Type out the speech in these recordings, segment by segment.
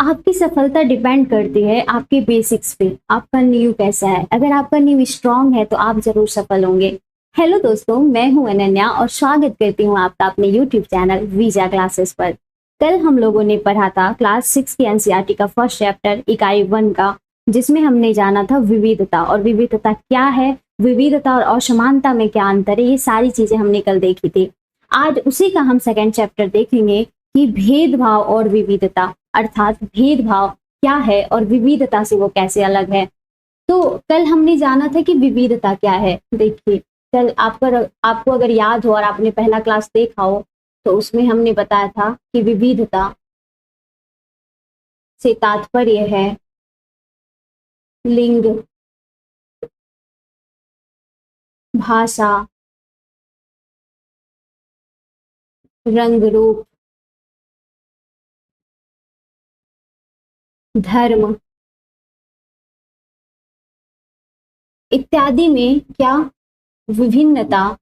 आपकी सफलता डिपेंड करती है आपके बेसिक्स पे, आपका नींव कैसा है। अगर आपका नींव स्ट्रांग है तो आप जरूर सफल होंगे। हेलो दोस्तों, मैं हूं अनन्या और स्वागत करती हूं आपका अपने यूट्यूब चैनल वीजा क्लासेस पर। कल हम लोगों ने पढ़ा था क्लास 6 की एनसीईआरटी का फर्स्ट चैप्टर इकाई 1 का, जिसमें हमने जाना था विविधता। और विविधता क्या है, विविधता और असमानता में क्या अंतर है, ये सारी चीजें हमने कल देखी थी। आज उसी का हम सेकेंड चैप्टर देखेंगे कि भेदभाव और विविधता, अर्थात भेदभाव क्या है और विविधता से वो कैसे अलग है। तो कल हमने जाना था कि विविधता क्या है। देखिए, कल आपको अगर याद हो और आपने पहला क्लास देखा हो तो उसमें हमने बताया था कि विविधता से तात्पर्य है लिंग, भाषा, रंग रूप, धर्म इत्यादि में क्या विभिन्नता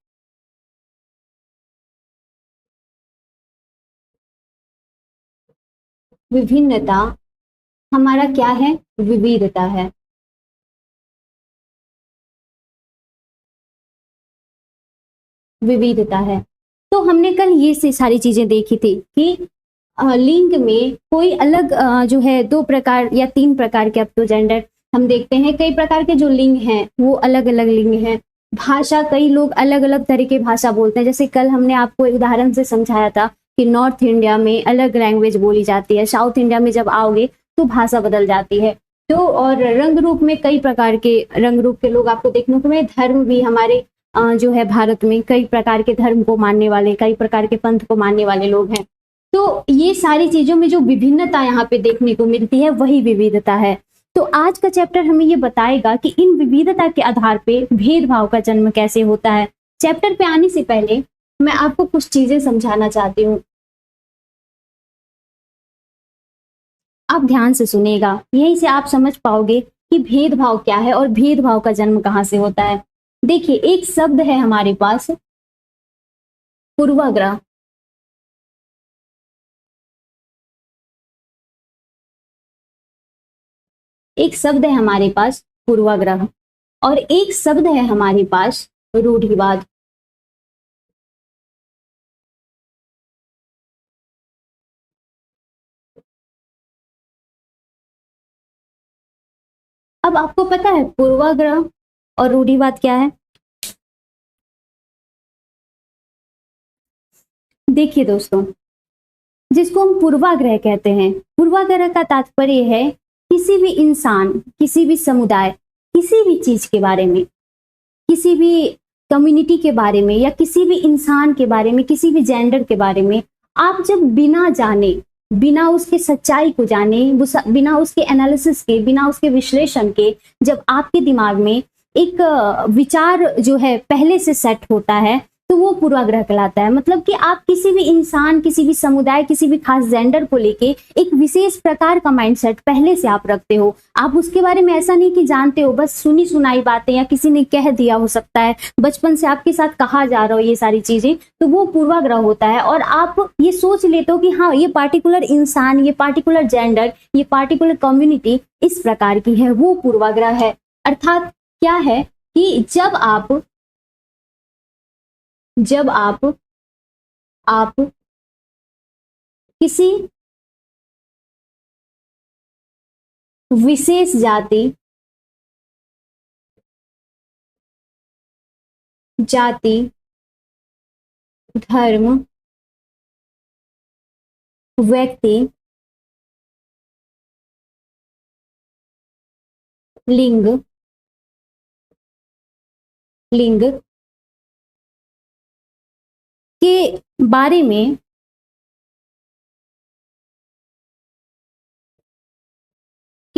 विभिन्नता हमारा क्या है, विविधता है। विविधता है। तो हमने कल ये से सारी चीजें देखी थी कि लिंग में कोई अलग जो है 2 प्रकार या 3 प्रकार के, अब तो जेंडर हम देखते हैं कई प्रकार के जो लिंग हैं वो अलग अलग लिंग हैं। भाषा, कई लोग अलग अलग तरह की भाषा बोलते हैं। जैसे कल हमने आपको एक उदाहरण से समझाया था कि नॉर्थ इंडिया में अलग लैंग्वेज बोली जाती है, साउथ इंडिया में जब आओगे तो भाषा बदल जाती है। तो और रंग रूप में कई प्रकार के रंग रूप के लोग आपको देखने को मिले। धर्म भी हमारे जो है भारत में कई प्रकार के धर्म को मानने वाले, कई प्रकार के पंथ को मानने वाले लोग हैं। तो ये सारी चीजों में जो विभिन्नता यहाँ पे देखने को मिलती है वही विविधता है। तो आज का चैप्टर हमें ये बताएगा कि इन विविधता के आधार पे भेदभाव का जन्म कैसे होता है। चैप्टर पे आने से पहले मैं आपको कुछ चीजें समझाना चाहती हूँ, आप ध्यान से सुनेगा, यहीं से आप समझ पाओगे कि भेदभाव क्या है और भेदभाव का जन्म कहाँ से होता है। देखिए, एक शब्द है हमारे पास पूर्वाग्रह। एक शब्द है हमारे पास पूर्वाग्रह और एक शब्द है हमारे पास रूढ़िवाद। अब आपको पता है पूर्वाग्रह और रूढ़िवाद क्या है? देखिए दोस्तों, जिसको हम पूर्वाग्रह कहते हैं, पूर्वाग्रह का तात्पर्य है किसी भी इंसान, किसी भी समुदाय, किसी भी चीज के बारे में, किसी भी कम्युनिटी के बारे में या किसी भी इंसान के बारे में, किसी भी जेंडर के बारे में आप जब बिना जाने, बिना उसके सच्चाई को जाने, बिना उसके एनालिसिस के, बिना उसके विश्लेषण के, जब आपके दिमाग में एक विचार जो है पहले से सेट होता है तो वो पूर्वाग्रह कहलाता है। मतलब कि आप किसी भी इंसान, किसी भी समुदाय, किसी भी खास जेंडर को लेके एक विशेष प्रकार का माइंडसेट पहले से आप रखते हो। आप उसके बारे में ऐसा नहीं कि जानते हो, बस सुनी सुनाई बातें या किसी ने कह दिया, हो सकता है बचपन से आपके साथ कहा जा रहा हो ये सारी चीजें, तो वो पूर्वाग्रह होता है। और आप ये सोच लेते हो कि हाँ, ये पार्टिकुलर इंसान, ये पार्टिकुलर जेंडर, ये पार्टिकुलर कम्युनिटी इस प्रकार की है, वो पूर्वाग्रह है। अर्थात क्या है कि जब आप किसी विशेष जाति, धर्म, व्यक्ति, लिंग के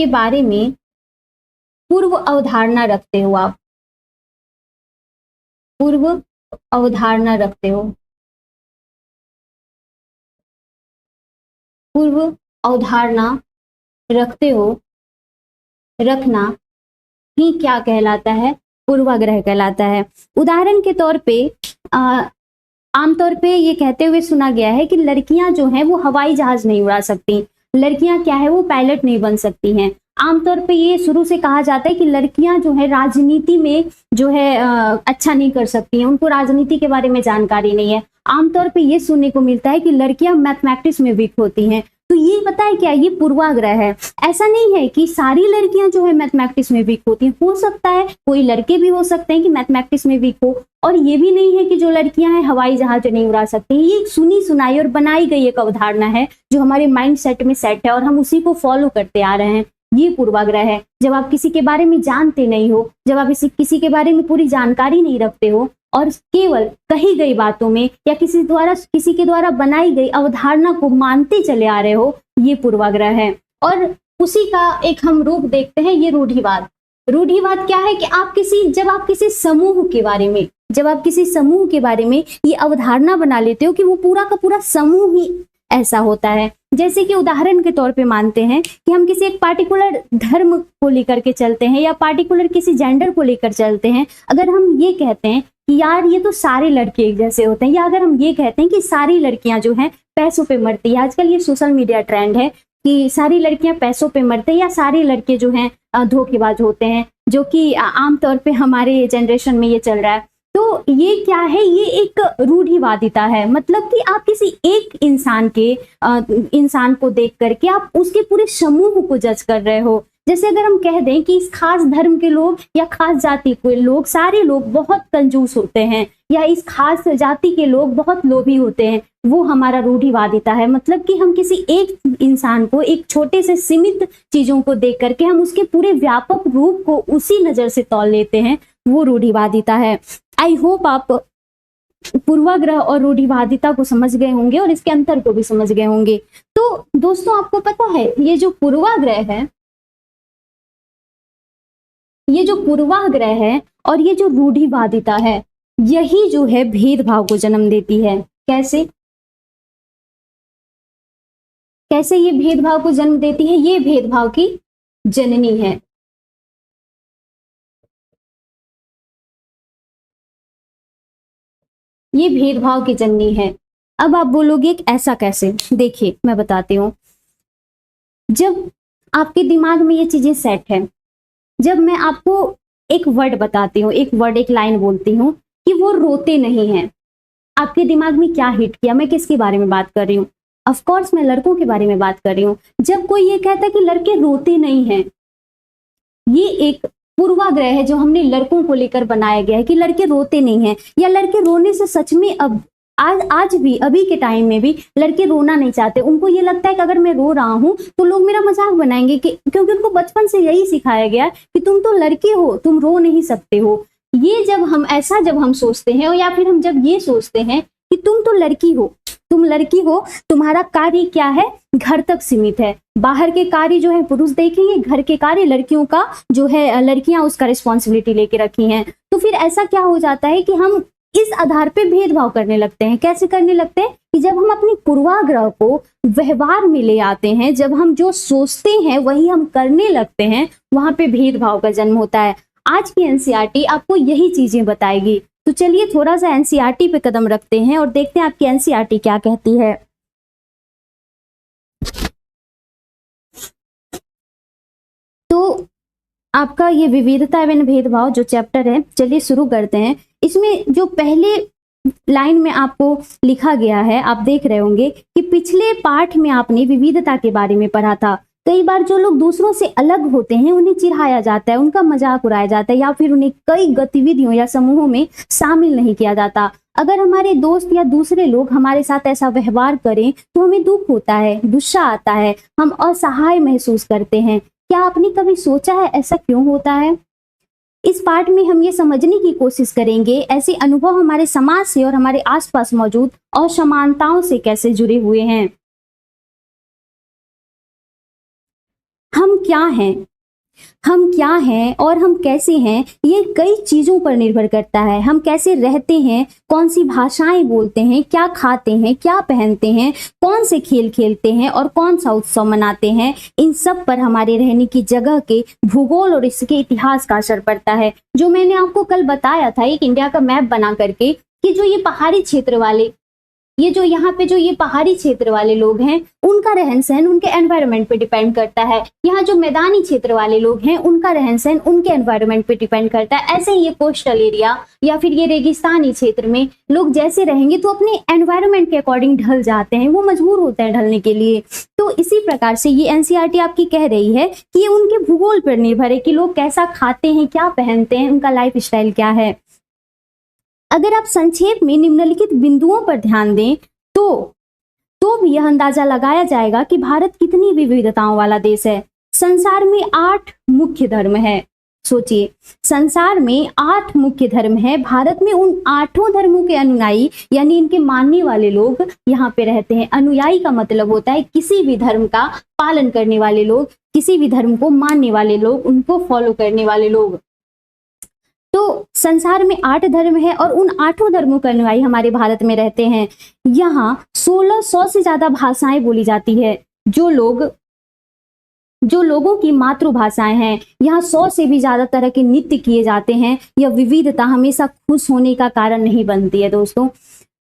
बारे में पूर्व अवधारणा रखते हो। आप पूर्व अवधारणा रखते हो। पूर्व अवधारणा रखते हो, रखना ही क्या कहलाता है? पूर्वाग्रह कहलाता है। उदाहरण के तौर पे आमतौर पे ये कहते हुए सुना गया है कि लड़कियां जो हैं वो हवाई जहाज नहीं उड़ा सकती, लड़कियां क्या है वो पायलट नहीं बन सकती हैं। आमतौर पे ये शुरू से कहा जाता है कि लड़कियां जो है राजनीति में जो है अच्छा नहीं कर सकती हैं, उनको राजनीति के बारे में जानकारी नहीं है। आमतौर पे ये सुनने को मिलता है कि लड़कियां मैथमेटिक्स में वीक होती हैं। तो ये पता है क्या, ये पूर्वाग्रह है। ऐसा नहीं है कि सारी लड़कियां जो है मैथमेटिक्स में वीक होती हैं, हो सकता है कोई लड़के भी हो सकते हैं कि मैथमेटिक्स में वीक हो, और ये भी नहीं है कि जो लड़कियां हैं हवाई जहाज नहीं उड़ा सकती। ये एक सुनी सुनाई और बनाई गई एक अवधारणा है जो हमारे माइंड सेट में सेट है और हम उसी को फॉलो करते आ रहे हैं। ये पूर्वाग्रह है। जब आप किसी के बारे में जानते नहीं हो, जब आप किसी के बारे में पूरी जानकारी नहीं रखते हो और केवल कही गई बातों में या किसी के द्वारा बनाई गई अवधारणा को मानते चले आ रहे हो, ये पूर्वाग्रह है। और उसी का एक हम रूप देखते हैं, ये रूढ़िवाद। रूढ़िवाद क्या है कि जब आप किसी समूह के बारे में ये अवधारणा बना लेते हो कि वो पूरा का पूरा समूह ही ऐसा होता है। जैसे कि उदाहरण के तौर पे मानते हैं कि हम किसी एक पार्टिकुलर धर्म को लेकर के चलते हैं या पार्टिकुलर किसी जेंडर को लेकर चलते हैं। अगर हम ये कहते हैं कि यार ये तो सारे लड़के एक जैसे होते हैं, या अगर हम ये कहते हैं कि सारी लड़कियां जो हैं पैसों पे मरती है, आजकल ये सोशल मीडिया ट्रेंड है कि सारी लड़कियां पैसों पे मरते हैं या सारे लड़के जो हैं धोखेबाज होते हैं, जो कि आमतौर पे हमारे जनरेशन में ये चल रहा है। तो ये क्या है, ये एक रूढ़िवादिता है। मतलब कि आप किसी एक इंसान को देख करके आप उसके पूरे समूह को जज कर रहे हो। जैसे अगर हम कह दें कि इस खास धर्म के लोग या खास जाति के लोग, सारे लोग बहुत कंजूस होते हैं, या इस खास जाति के लोग बहुत लोभी होते हैं, वो हमारा रूढ़िवादिता है। मतलब कि हम किसी एक इंसान को एक छोटे से सीमित चीजों को देख करके हम उसके पूरे व्यापक रूप को उसी नजर से तौल लेते हैं, वो रूढ़िवादिता है। आई होप आप पूर्वाग्रह और रूढ़िवादिता को समझ गए होंगे और इसके अंतर को भी समझ गए होंगे। तो दोस्तों आपको पता है ये जो पूर्वाग्रह है और ये जो रूढ़िवादिता है, यही जो है भेदभाव को जन्म देती है। कैसे ये भेदभाव को जन्म देती है? ये भेदभाव की जननी है। ये भेदभाव की जननी है। अब आप बोलोगे कि ऐसा कैसे? देखिए मैं बताती हूँ। जब आपके दिमाग में ये चीजें सेट है, जब मैं आपको एक वर्ड बताती हूँ, एक लाइन बोलती हूँ कि वो रोते नहीं हैं, आपके दिमाग में क्या हिट किया? मैं किसके बारे में बात कर रही हूँ? ऑफ कोर्स मैं लड़कों के बारे में बात कर रही हूँ। जब कोई ये कहता है कि लड़के रोते नहीं हैं, ये एक पूर्वाग्रह है जो हमने लड़कों को लेकर बनाया गया है कि लड़के रोते नहीं हैं, या लड़के रोने से सच में अब आज भी अभी के टाइम में भी लड़के रोना नहीं चाहते। उनको ये लगता है कि अगर मैं रो रहा हूं तो लोग मेरा मजाक बनाएंगे, क्योंकि उनको बचपन से यही सिखाया गया कि तुम तो लड़के हो, तुम रो नहीं सकते हो। ये जब हम सोचते हैं, या फिर हम जब ये सोचते हैं कि तुम तो लड़की हो, तुम्हारा कार्य क्या है, घर तक सीमित है, बाहर के कार्य जो है पुरुष देखेंगे, घर के कार्य लड़कियों का जो है लड़कियां उसका रिस्पॉन्सिबिलिटी लेके रखी हैं। तो फिर ऐसा क्या हो जाता है कि हम इस आधार पे भेदभाव करने लगते हैं। कैसे करने लगते हैं? कि जब हम अपनी पूर्वाग्रह को व्यवहार में ले आते हैं, जब हम जो सोचते हैं वही हम करने लगते हैं, वहां पे भेदभाव का जन्म होता है। आज की एनसीईआरटी आपको यही चीजें बताएगी। तो चलिए थोड़ा सा एनसीईआरटी पे कदम रखते हैं और देखते हैं आपकी एनसीईआरटी क्या कहती है। तो आपका ये विविधता एवं भेदभाव जो चैप्टर है, चलिए शुरू करते हैं। इसमें जो पहले लाइन में आपको लिखा गया है, आप देख रहे होंगे कि पिछले पाठ में आपने विविधता के बारे में पढ़ा था। कई बार जो लोग दूसरों से अलग होते हैं उन्हें चिढ़ाया जाता है, उनका मजाक उड़ाया जाता है, या फिर उन्हें कई गतिविधियों या समूहों में शामिल नहीं किया जाता। अगर हमारे दोस्त या दूसरे लोग हमारे साथ ऐसा व्यवहार करें तो हमें दुख होता है, गुस्सा आता है, हम असहाय महसूस करते हैं। क्या आपने कभी सोचा है ऐसा क्यों होता है? इस पाठ में हम ये समझने की कोशिश करेंगे ऐसे अनुभव हमारे समाज से और हमारे आसपास मौजूद असमानताओं से कैसे जुड़े हुए हैं। हम क्या हैं और हम कैसे हैं, ये कई चीजों पर निर्भर करता है। हम कैसे रहते हैं, कौन सी भाषाएं बोलते हैं, क्या खाते हैं, क्या पहनते हैं, कौन से खेल खेलते हैं और कौन सा उत्सव मनाते हैं, इन सब पर हमारे रहने की जगह के भूगोल और इसके इतिहास का असर पड़ता है। जो मैंने आपको कल बताया था एक इंडिया का मैप बना करके, कि जो ये पहाड़ी क्षेत्र वाले ये जो यहाँ पे जो ये पहाड़ी क्षेत्र वाले लोग हैं उनका रहन सहन उनके एनवायरनमेंट पे डिपेंड करता है। यहाँ जो मैदानी क्षेत्र वाले लोग हैं उनका रहन सहन उनके एनवायरनमेंट पे डिपेंड करता है। ऐसे ही ये कोस्टल एरिया या फिर ये रेगिस्तानी क्षेत्र में लोग जैसे रहेंगे तो अपने एनवायरनमेंट के अकॉर्डिंग ढल जाते हैं, वो मजबूर होते हैं ढलने के लिए। तो इसी प्रकार से ये एनसीईआरटी आपकी कह रही है कि ये उनके भूगोल पर निर्भर है कि लोग कैसा खाते हैं, क्या पहनते हैं, उनका लाइफ स्टाइल क्या है। अगर आप संक्षेप में निम्नलिखित बिंदुओं पर ध्यान दें तो भी यह अंदाजा लगाया जाएगा कि भारत कितनी विविधताओं वाला देश है। संसार में 8 मुख्य धर्म है। सोचिए, संसार में 8 मुख्य धर्म है, भारत में उन 8 धर्मों के अनुयायी यानी इनके मानने वाले लोग यहाँ पे रहते हैं। अनुयायी का मतलब होता है किसी भी धर्म का पालन करने वाले लोग, किसी भी धर्म को मानने वाले लोग, उनको फॉलो करने वाले लोग। तो संसार में 8 धर्म है और उन 8 धर्मों के अनुयायी हमारे भारत में रहते हैं। यहाँ 1600 से ज्यादा भाषाएं बोली जाती है। जो लोगों की मातृभाषाएं हैं, यहाँ 100 से भी ज्यादा तरह के नृत्य किए जाते हैं। यह विविधता हमेशा खुश होने का कारण नहीं बनती है दोस्तों।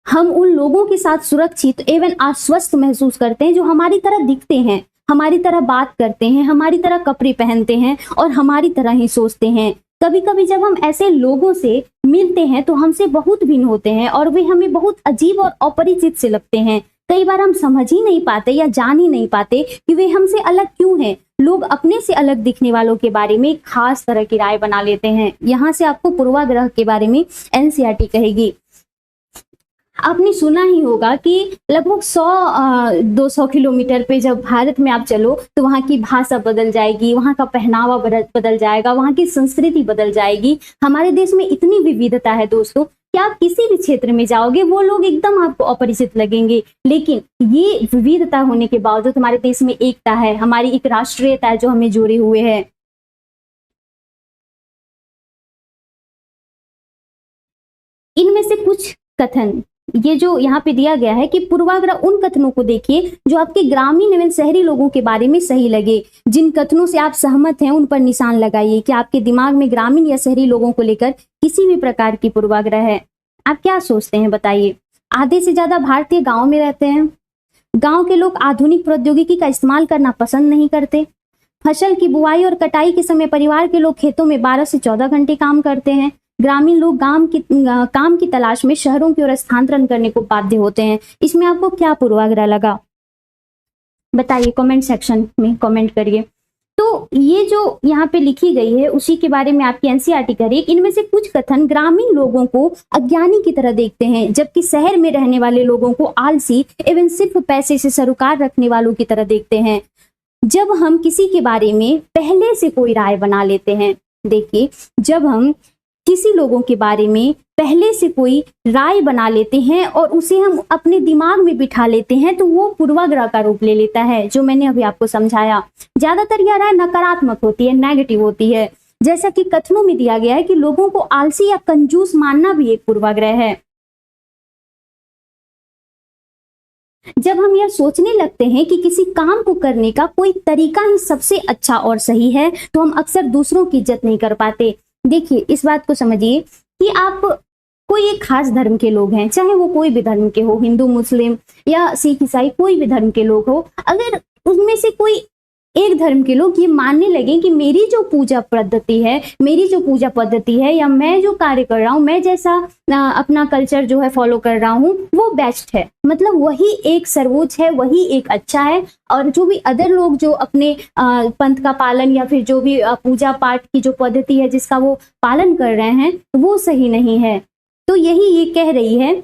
हम उन लोगों के साथ सुरक्षित एवं आश्वस्त महसूस करते हैं जो हमारी तरह दिखते हैं, हमारी तरह बात करते हैं, हमारी तरह कपड़े पहनते हैं और हमारी तरह ही सोचते हैं। कभी कभी जब हम ऐसे लोगों से मिलते हैं तो हमसे बहुत भिन्न होते हैं और वे हमें बहुत अजीब और अपरिचित से लगते हैं। कई बार हम समझ ही नहीं पाते या जान ही नहीं पाते कि वे हमसे अलग क्यों हैं। लोग अपने से अलग दिखने वालों के बारे में खास तरह की राय बना लेते हैं। यहाँ से आपको पूर्वाग्रह के बारे में एनसीईआरटी कहेगी। आपने सुना ही होगा कि लगभग 100-200 किलोमीटर पे जब भारत में आप चलो तो वहाँ की भाषा बदल जाएगी, वहाँ का पहनावा बदल जाएगा, वहाँ की संस्कृति बदल जाएगी। हमारे देश में इतनी विविधता है दोस्तों कि आप किसी भी क्षेत्र में जाओगे वो लोग एकदम आपको अपरिचित लगेंगे। लेकिन ये विविधता होने के बावजूद हमारे देश में एकता है, हमारी एक राष्ट्रीयता है जो हमें जोड़े हुए है। इनमें से कुछ कथन ये जो यहाँ पे दिया गया है कि पूर्वाग्रह उन कथनों को देखिए जो आपके ग्रामीण एवं शहरी लोगों के बारे में सही लगे। जिन कथनों से आप सहमत हैं उन पर निशान लगाइए कि आपके दिमाग में ग्रामीण या शहरी लोगों को लेकर किसी भी प्रकार की पूर्वाग्रह है। आप क्या सोचते हैं बताइए। आधे से ज्यादा भारतीय गाँव में रहते हैं। गाँव के लोग आधुनिक प्रौद्योगिकी का इस्तेमाल करना पसंद नहीं करते। फसल की बुआई और कटाई के समय परिवार के लोग खेतों में 12 से 14 घंटे काम करते हैं। ग्रामीण लोग काम की तलाश में शहरों की ओर स्थानांतरण करने को बाध्य होते हैं। इसमें आपको क्या पूर्वाग्रह लगा बताइए, कमेंट सेक्शन में कमेंट करिए। तो ये जो यहाँ पे लिखी गई है उसी के बारे में आपकी एनसीईआरटी कह रही है। इनमें से कुछ कथन ग्रामीण लोगों को अज्ञानी की तरह देखते हैं, जबकि शहर में रहने वाले लोगों को आलसी एवं सिर्फ पैसे से सरोकार रखने वालों की तरह देखते हैं। जब हम किसी के बारे में पहले से कोई राय बना लेते हैं, देखिए जब हम किसी लोगों के बारे में पहले से कोई राय बना लेते हैं और उसे हम अपने दिमाग में बिठा लेते हैं तो वो पूर्वाग्रह का रूप ले लेता है, जो मैंने अभी आपको समझाया। ज्यादातर यह राय नकारात्मक होती है, नेगेटिव होती है। जैसा कि कथनों में दिया गया है कि लोगों को आलसी या कंजूस मानना भी एक पूर्वाग्रह है। जब हम यह सोचने लगते हैं कि किसी काम को करने का कोई तरीका ही सबसे अच्छा और सही है तो हम अक्सर दूसरों की इज्जत नहीं कर पाते। देखिए इस बात को समझिए कि आप कोई एक खास धर्म के लोग हैं, चाहे वो कोई भी धर्म के हो, हिंदू मुस्लिम या सिख ईसाई कोई भी धर्म के लोग हो, अगर उनमें से कोई एक धर्म के लोग ये मानने लगे कि मेरी जो पूजा पद्धति है या मैं जो कार्य कर रहा हूँ, मैं जैसा अपना कल्चर जो है फॉलो कर रहा हूँ वो बेस्ट है, मतलब वही एक सर्वोच्च है, वही एक अच्छा है, और जो भी अदर लोग जो अपने पंथ का पालन या फिर जो भी पूजा पाठ की जो पद्धति है जिसका वो पालन कर रहे हैं वो सही नहीं है। तो यही ये कह रही है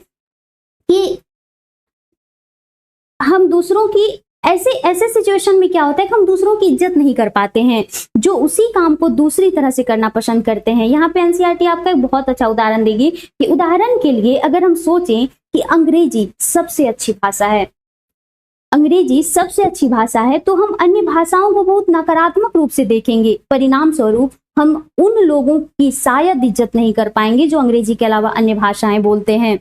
कि हम दूसरों की ऐसे सिचुएशन में क्या होता है कि हम दूसरों की इज्जत नहीं कर पाते हैं, जो उसी काम को दूसरी तरह से करना पसंद करते हैं। यहाँ पे एनसीईआरटी आपका एक बहुत अच्छा उदाहरण देगी कि उदाहरण के लिए अगर हम सोचें कि अंग्रेजी सबसे अच्छी भाषा है, अंग्रेजी सबसे अच्छी भाषा है, तो हम अन्य भाषाओं को बहुत नकारात्मक रूप से देखेंगे। परिणाम स्वरूप हम उन लोगों की शायद इज्जत नहीं कर पाएंगे जो अंग्रेजी के अलावा अन्य भाषाएं बोलते हैं।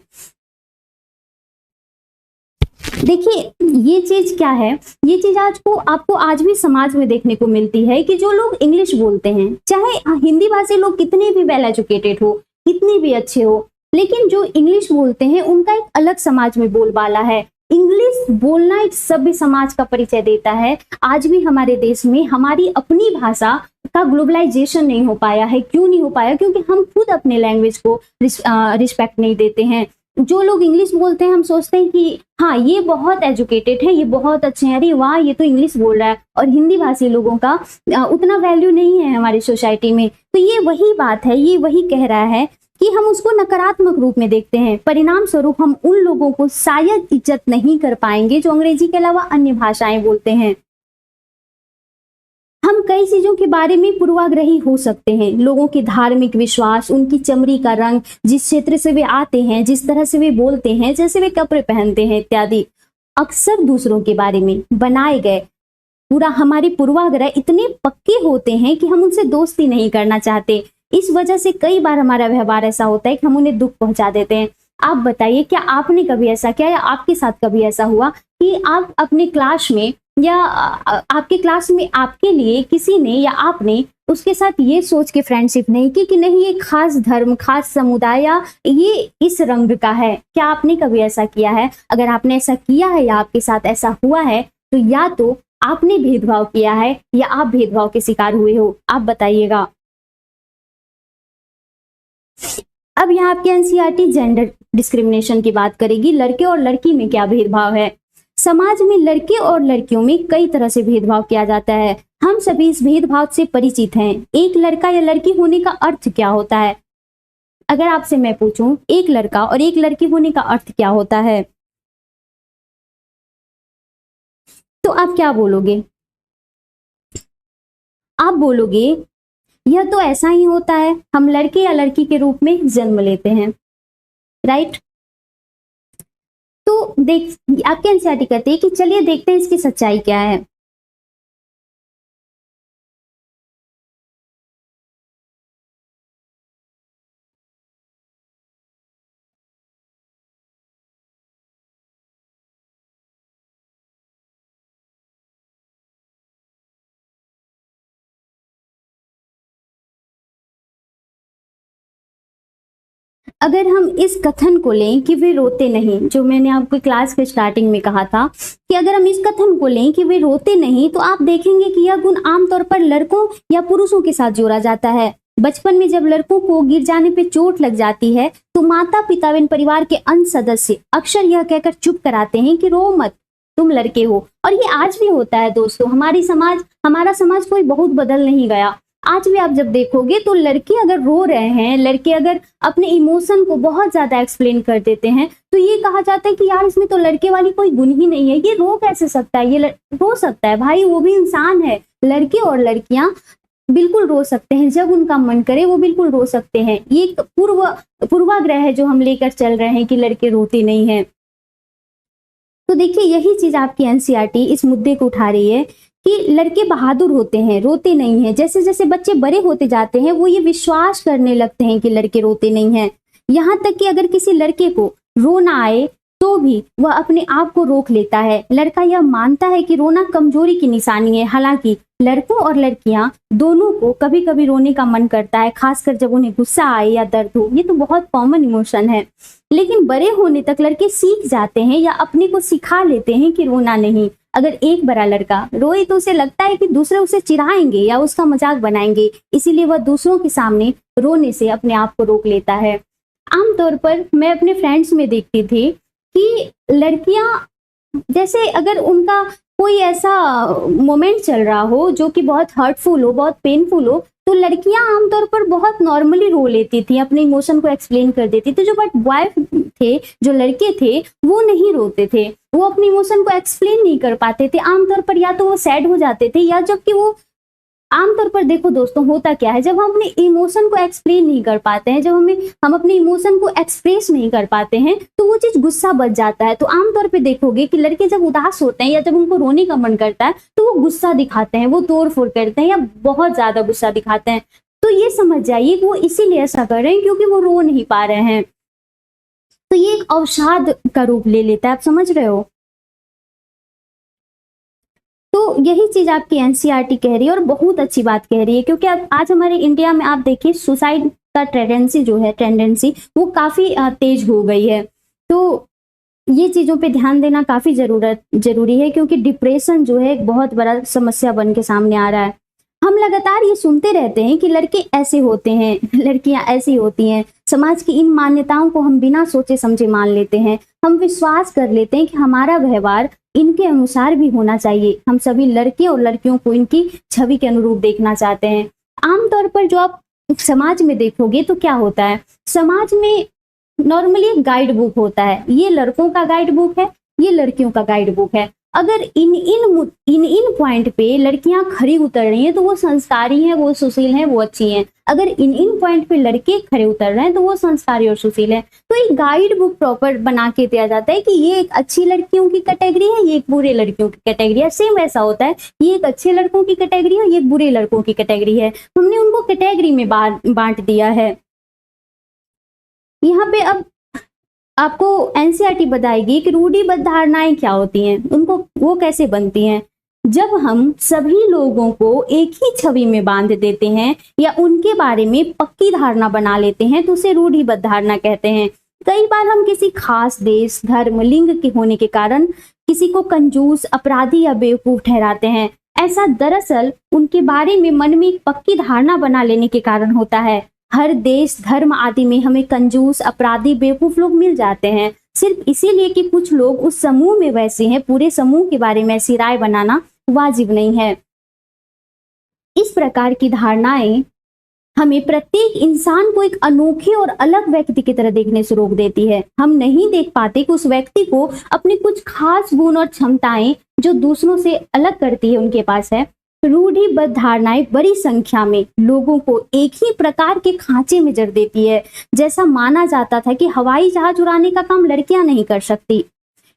देखिए ये चीज क्या है, ये चीज आपको आज भी समाज में देखने को मिलती है कि जो लोग इंग्लिश बोलते हैं, चाहे हिंदी भाषी लोग कितने भी वेल एजुकेटेड हो, कितने भी अच्छे हो, लेकिन जो इंग्लिश बोलते हैं उनका एक अलग समाज में बोलबाला है। इंग्लिश बोलना एक सभ्य समाज का परिचय देता है। आज भी हमारे देश में हमारी अपनी भाषा का ग्लोबलाइजेशन नहीं हो पाया है। क्यों नहीं हो पाया? क्योंकि हम खुद अपने लैंग्वेज को रिस्पेक्ट नहीं देते हैं। जो लोग इंग्लिश बोलते हैं हम सोचते हैं कि हाँ ये बहुत एजुकेटेड है, ये बहुत अच्छे हैं, अरे वाह ये तो इंग्लिश बोल रहा है, और हिंदी भाषी लोगों का उतना वैल्यू नहीं है हमारी सोसाइटी में। तो ये वही बात है, ये वही कह रहा है कि हम उसको नकारात्मक रूप में देखते हैं। परिणाम स्वरूप हम उन लोगों को शायद इज्जत नहीं कर पाएंगे जो अंग्रेजी के अलावा अन्य भाषाएं बोलते हैं। हम कई चीजों के बारे में पूर्वाग्रही हो सकते हैं। लोगों के धार्मिक विश्वास, उनकी चमड़ी का रंग, जिस क्षेत्र से वे आते हैं, जिस तरह से वे बोलते हैं, जैसे वे कपड़े पहनते हैं इत्यादि, अक्सर दूसरों के बारे में बनाए गए पूरा हमारे पूर्वाग्रह इतने पक्के होते हैं कि हम उनसे दोस्ती नहीं करना चाहते। इस वजह से कई बार हमारा व्यवहार ऐसा होता है कि हम उन्हें दुख पहुंचा देते हैं। आप बताइए, क्या आपने कभी ऐसा किया या आपके साथ कभी ऐसा हुआ कि आप अपने क्लास में या आपके क्लास में आपके लिए किसी ने या आपने उसके साथ ये सोच के फ्रेंडशिप नहीं की कि नहीं ये खास धर्म, खास समुदाय या ये इस रंग का है? क्या आपने कभी ऐसा किया है? अगर आपने ऐसा किया है या आपके साथ ऐसा हुआ है तो या तो आपने भेदभाव किया है या आप भेदभाव के शिकार हुए हो। आप बताइएगा। अब यहाँ आपके एनसीईआरटी जेंडर डिस्क्रिमिनेशन की बात करेगी। लड़के और लड़की में क्या भेदभाव है? समाज में लड़के और लड़कियों में कई तरह से भेदभाव किया जाता है। हम सभी इस भेदभाव से परिचित हैं। एक लड़का या लड़की होने का अर्थ क्या होता है? अगर आपसे मैं पूछूं एक लड़का और एक लड़की होने का अर्थ क्या होता है, तो आप क्या बोलोगे? आप बोलोगे यह तो ऐसा ही होता है, हम लड़के या लड़की के रूप में जन्म लेते हैं, राइट? तो देख आपके एनसीईआरटी कहते हैं कि चलिए देखते हैं इसकी सच्चाई क्या है। अगर हम इस कथन को लें कि वे रोते नहीं, जो मैंने आपको क्लास के स्टार्टिंग में कहा था कि अगर हम इस कथन को लें कि वे रोते नहीं, तो आप देखेंगे कि यह गुण आमतौर पर लड़कों या पुरुषों के साथ जोड़ा जाता है। बचपन में जब लड़कों को गिर जाने पे चोट लग जाती है तो माता पिता व परिवार के अन्य सदस्य अक्सर यह कहकर चुप कराते हैं कि रो मत, तुम लड़के हो। और ये आज भी होता है दोस्तों। हमारा समाज कोई बहुत बदल नहीं गया। आज भी आप जब देखोगे तो लड़के अगर रो रहे हैं, लड़के अगर अपने इमोशन को बहुत ज्यादा एक्सप्लेन कर देते हैं, तो ये कहा जाता है कि यार इसमें तो लड़के वाली कोई गुण ही नहीं है, ये रो कैसे सकता है, ये रो सकता है भाई, वो भी इंसान है। लड़के और लड़कियां बिल्कुल रो सकते हैं, जब उनका मन करे वो बिल्कुल रो सकते हैं। ये एक पूर्वाग्रह है जो हम लेकर चल रहे हैं कि लड़के रोते नहीं हैं। तो देखिए यही चीज आपकी एनसीईआरटी इस मुद्दे को उठा रही है कि लड़के बहादुर होते हैं, रोते नहीं हैं। जैसे जैसे बच्चे बड़े होते जाते हैं वो ये विश्वास करने लगते हैं कि लड़के रोते नहीं हैं। यहाँ तक कि अगर किसी लड़के को रोना आए तो भी वह अपने आप को रोक लेता है। लड़का यह मानता है कि रोना कमजोरी की निशानी है। हालांकि लड़कों और लड़कियां दोनों को कभी कभी रोने का मन करता है, खासकर जब उन्हें गुस्सा आए या दर्द हो। ये तो बहुत कॉमन इमोशन है। लेकिन बड़े होने तक लड़के सीख जाते हैं या अपने को सिखा लेते हैं कि रोना नहीं। अगर एक बड़ा लड़का रोए तो उसे लगता है कि दूसरे उसे चिढ़ाएंगे या उसका मजाक बनाएंगे, इसीलिए वह दूसरों के सामने रोने से अपने आप को रोक लेता है। आमतौर पर मैं अपने फ्रेंड्स में देखती थी कि लड़कियां जैसे अगर उनका कोई ऐसा मोमेंट चल रहा हो जो कि बहुत हर्टफुल हो, बहुत पेनफुल हो, तो लड़कियां आमतौर पर बहुत नॉर्मली रो लेती थी, अपने इमोशन को एक्सप्लेन कर देती थी। जो बट बॉय थे, जो लड़के थे, वो नहीं रोते थे, वो अपने इमोशन को एक्सप्लेन नहीं कर पाते थे। आमतौर पर या तो वो सैड हो जाते थे या जबकि वो आमतौर पर देखो दोस्तों होता क्या है, जब हम अपने इमोशन को एक्सप्लेन नहीं कर पाते हैं, जब हम अपने इमोशन को एक्सप्रेस नहीं कर पाते हैं, तो वो चीज गुस्सा बच जाता है। तो आमतौर पे देखोगे कि लड़के जब उदास होते हैं या जब उनको रोने का मन करता है तो वो गुस्सा दिखाते हैं, वो तोड़ फोड़ करते हैं या बहुत ज्यादा गुस्सा दिखाते हैं। तो ये समझ जाइए कि वो इसीलिए ऐसा कर रहे हैं क्योंकि वो रो नहीं पा रहे हैं। तो ये एक अवसाद का रूप ले लेता है, आप समझ रहे हो। तो यही चीज आपकी एनसीईआरटी कह रही है और बहुत अच्छी बात कह रही है, क्योंकि आज हमारे इंडिया में आप देखिए सुसाइड का टेंडेंसी वो काफी तेज हो गई है। तो ये चीजों पे ध्यान देना काफी जरूरी है, क्योंकि डिप्रेशन जो है एक बहुत बड़ा समस्या बन के सामने आ रहा है। हम लगातार ये सुनते रहते हैं कि लड़के ऐसे होते हैं, लड़कियां ऐसी होती हैं। समाज की इन मान्यताओं को हम बिना सोचे समझे मान लेते हैं। हम विश्वास कर लेते हैं कि हमारा व्यवहार इनके अनुसार भी होना चाहिए। हम सभी लड़के और लड़कियों को इनकी छवि के अनुरूप देखना चाहते हैं। आमतौर पर जो आप समाज में देखोगे तो क्या होता है, समाज में नॉर्मली एक गाइड बुक होता है। ये लड़कों का गाइड बुक है, ये लड़कियों का गाइड बुक है। अगर इन पॉइंट पे लड़कियां खरी उतर रही हैं तो वो संस्कारी हैं, वो सुशील हैं, वो अच्छी हैं। अगर इन पॉइंट पे लड़के खरे उतर रहे हैं तो वो संस्कारी और सुशील है। तो एक गाइड बुक प्रॉपर बना के दिया जाता है कि ये एक अच्छी लड़कियों की कैटेगरी है, ये एक बुरे लड़कियों की कैटेगरी है। सेम ऐसा होता है, ये एक अच्छे लड़कों की कैटेगरी है, ये एक बुरे लड़कों की कैटेगरी है। हमने उनको कैटेगरी में बांट दिया है। यहाँ पे अब आपको एनसीईआरटी बताएगी कि रूढ़िबद्ध धारणाएं क्या होती हैं, उनको वो कैसे बनती हैं। जब हम सभी लोगों को एक ही छवि में बांध देते हैं या उनके बारे में पक्की धारणा बना लेते हैं तो उसे रूढ़िबद्ध धारणा कहते हैं। कई बार हम किसी खास देश, धर्म, लिंग के होने के कारण किसी को कंजूस, अपराधी या बेवकूफ ठहराते हैं। ऐसा दरअसल उनके बारे में मन में एक पक्की धारणा बना लेने के कारण होता है। हर देश, धर्म आदि में हमें कंजूस, अपराधी, बेवकूफ लोग मिल जाते हैं, सिर्फ इसीलिए कि कुछ लोग उस समूह में वैसे हैं। पूरे समूह के बारे में ऐसी राय बनाना वाजिब नहीं है। इस प्रकार की धारणाएं हमें प्रत्येक इंसान को एक अनोखे और अलग व्यक्ति की तरह देखने से रोक देती है। हम नहीं देख पाते कि उस व्यक्ति को अपने कुछ खास गुण और क्षमताएं जो दूसरों से अलग करती है उनके पास है। रूढ़िबद्ध धारणाएं बड़ी संख्या में लोगों को एक ही प्रकार के खांचे में जड़ देती है। जैसा माना जाता था कि हवाई जहाज उड़ाने का काम लड़कियां नहीं कर सकती।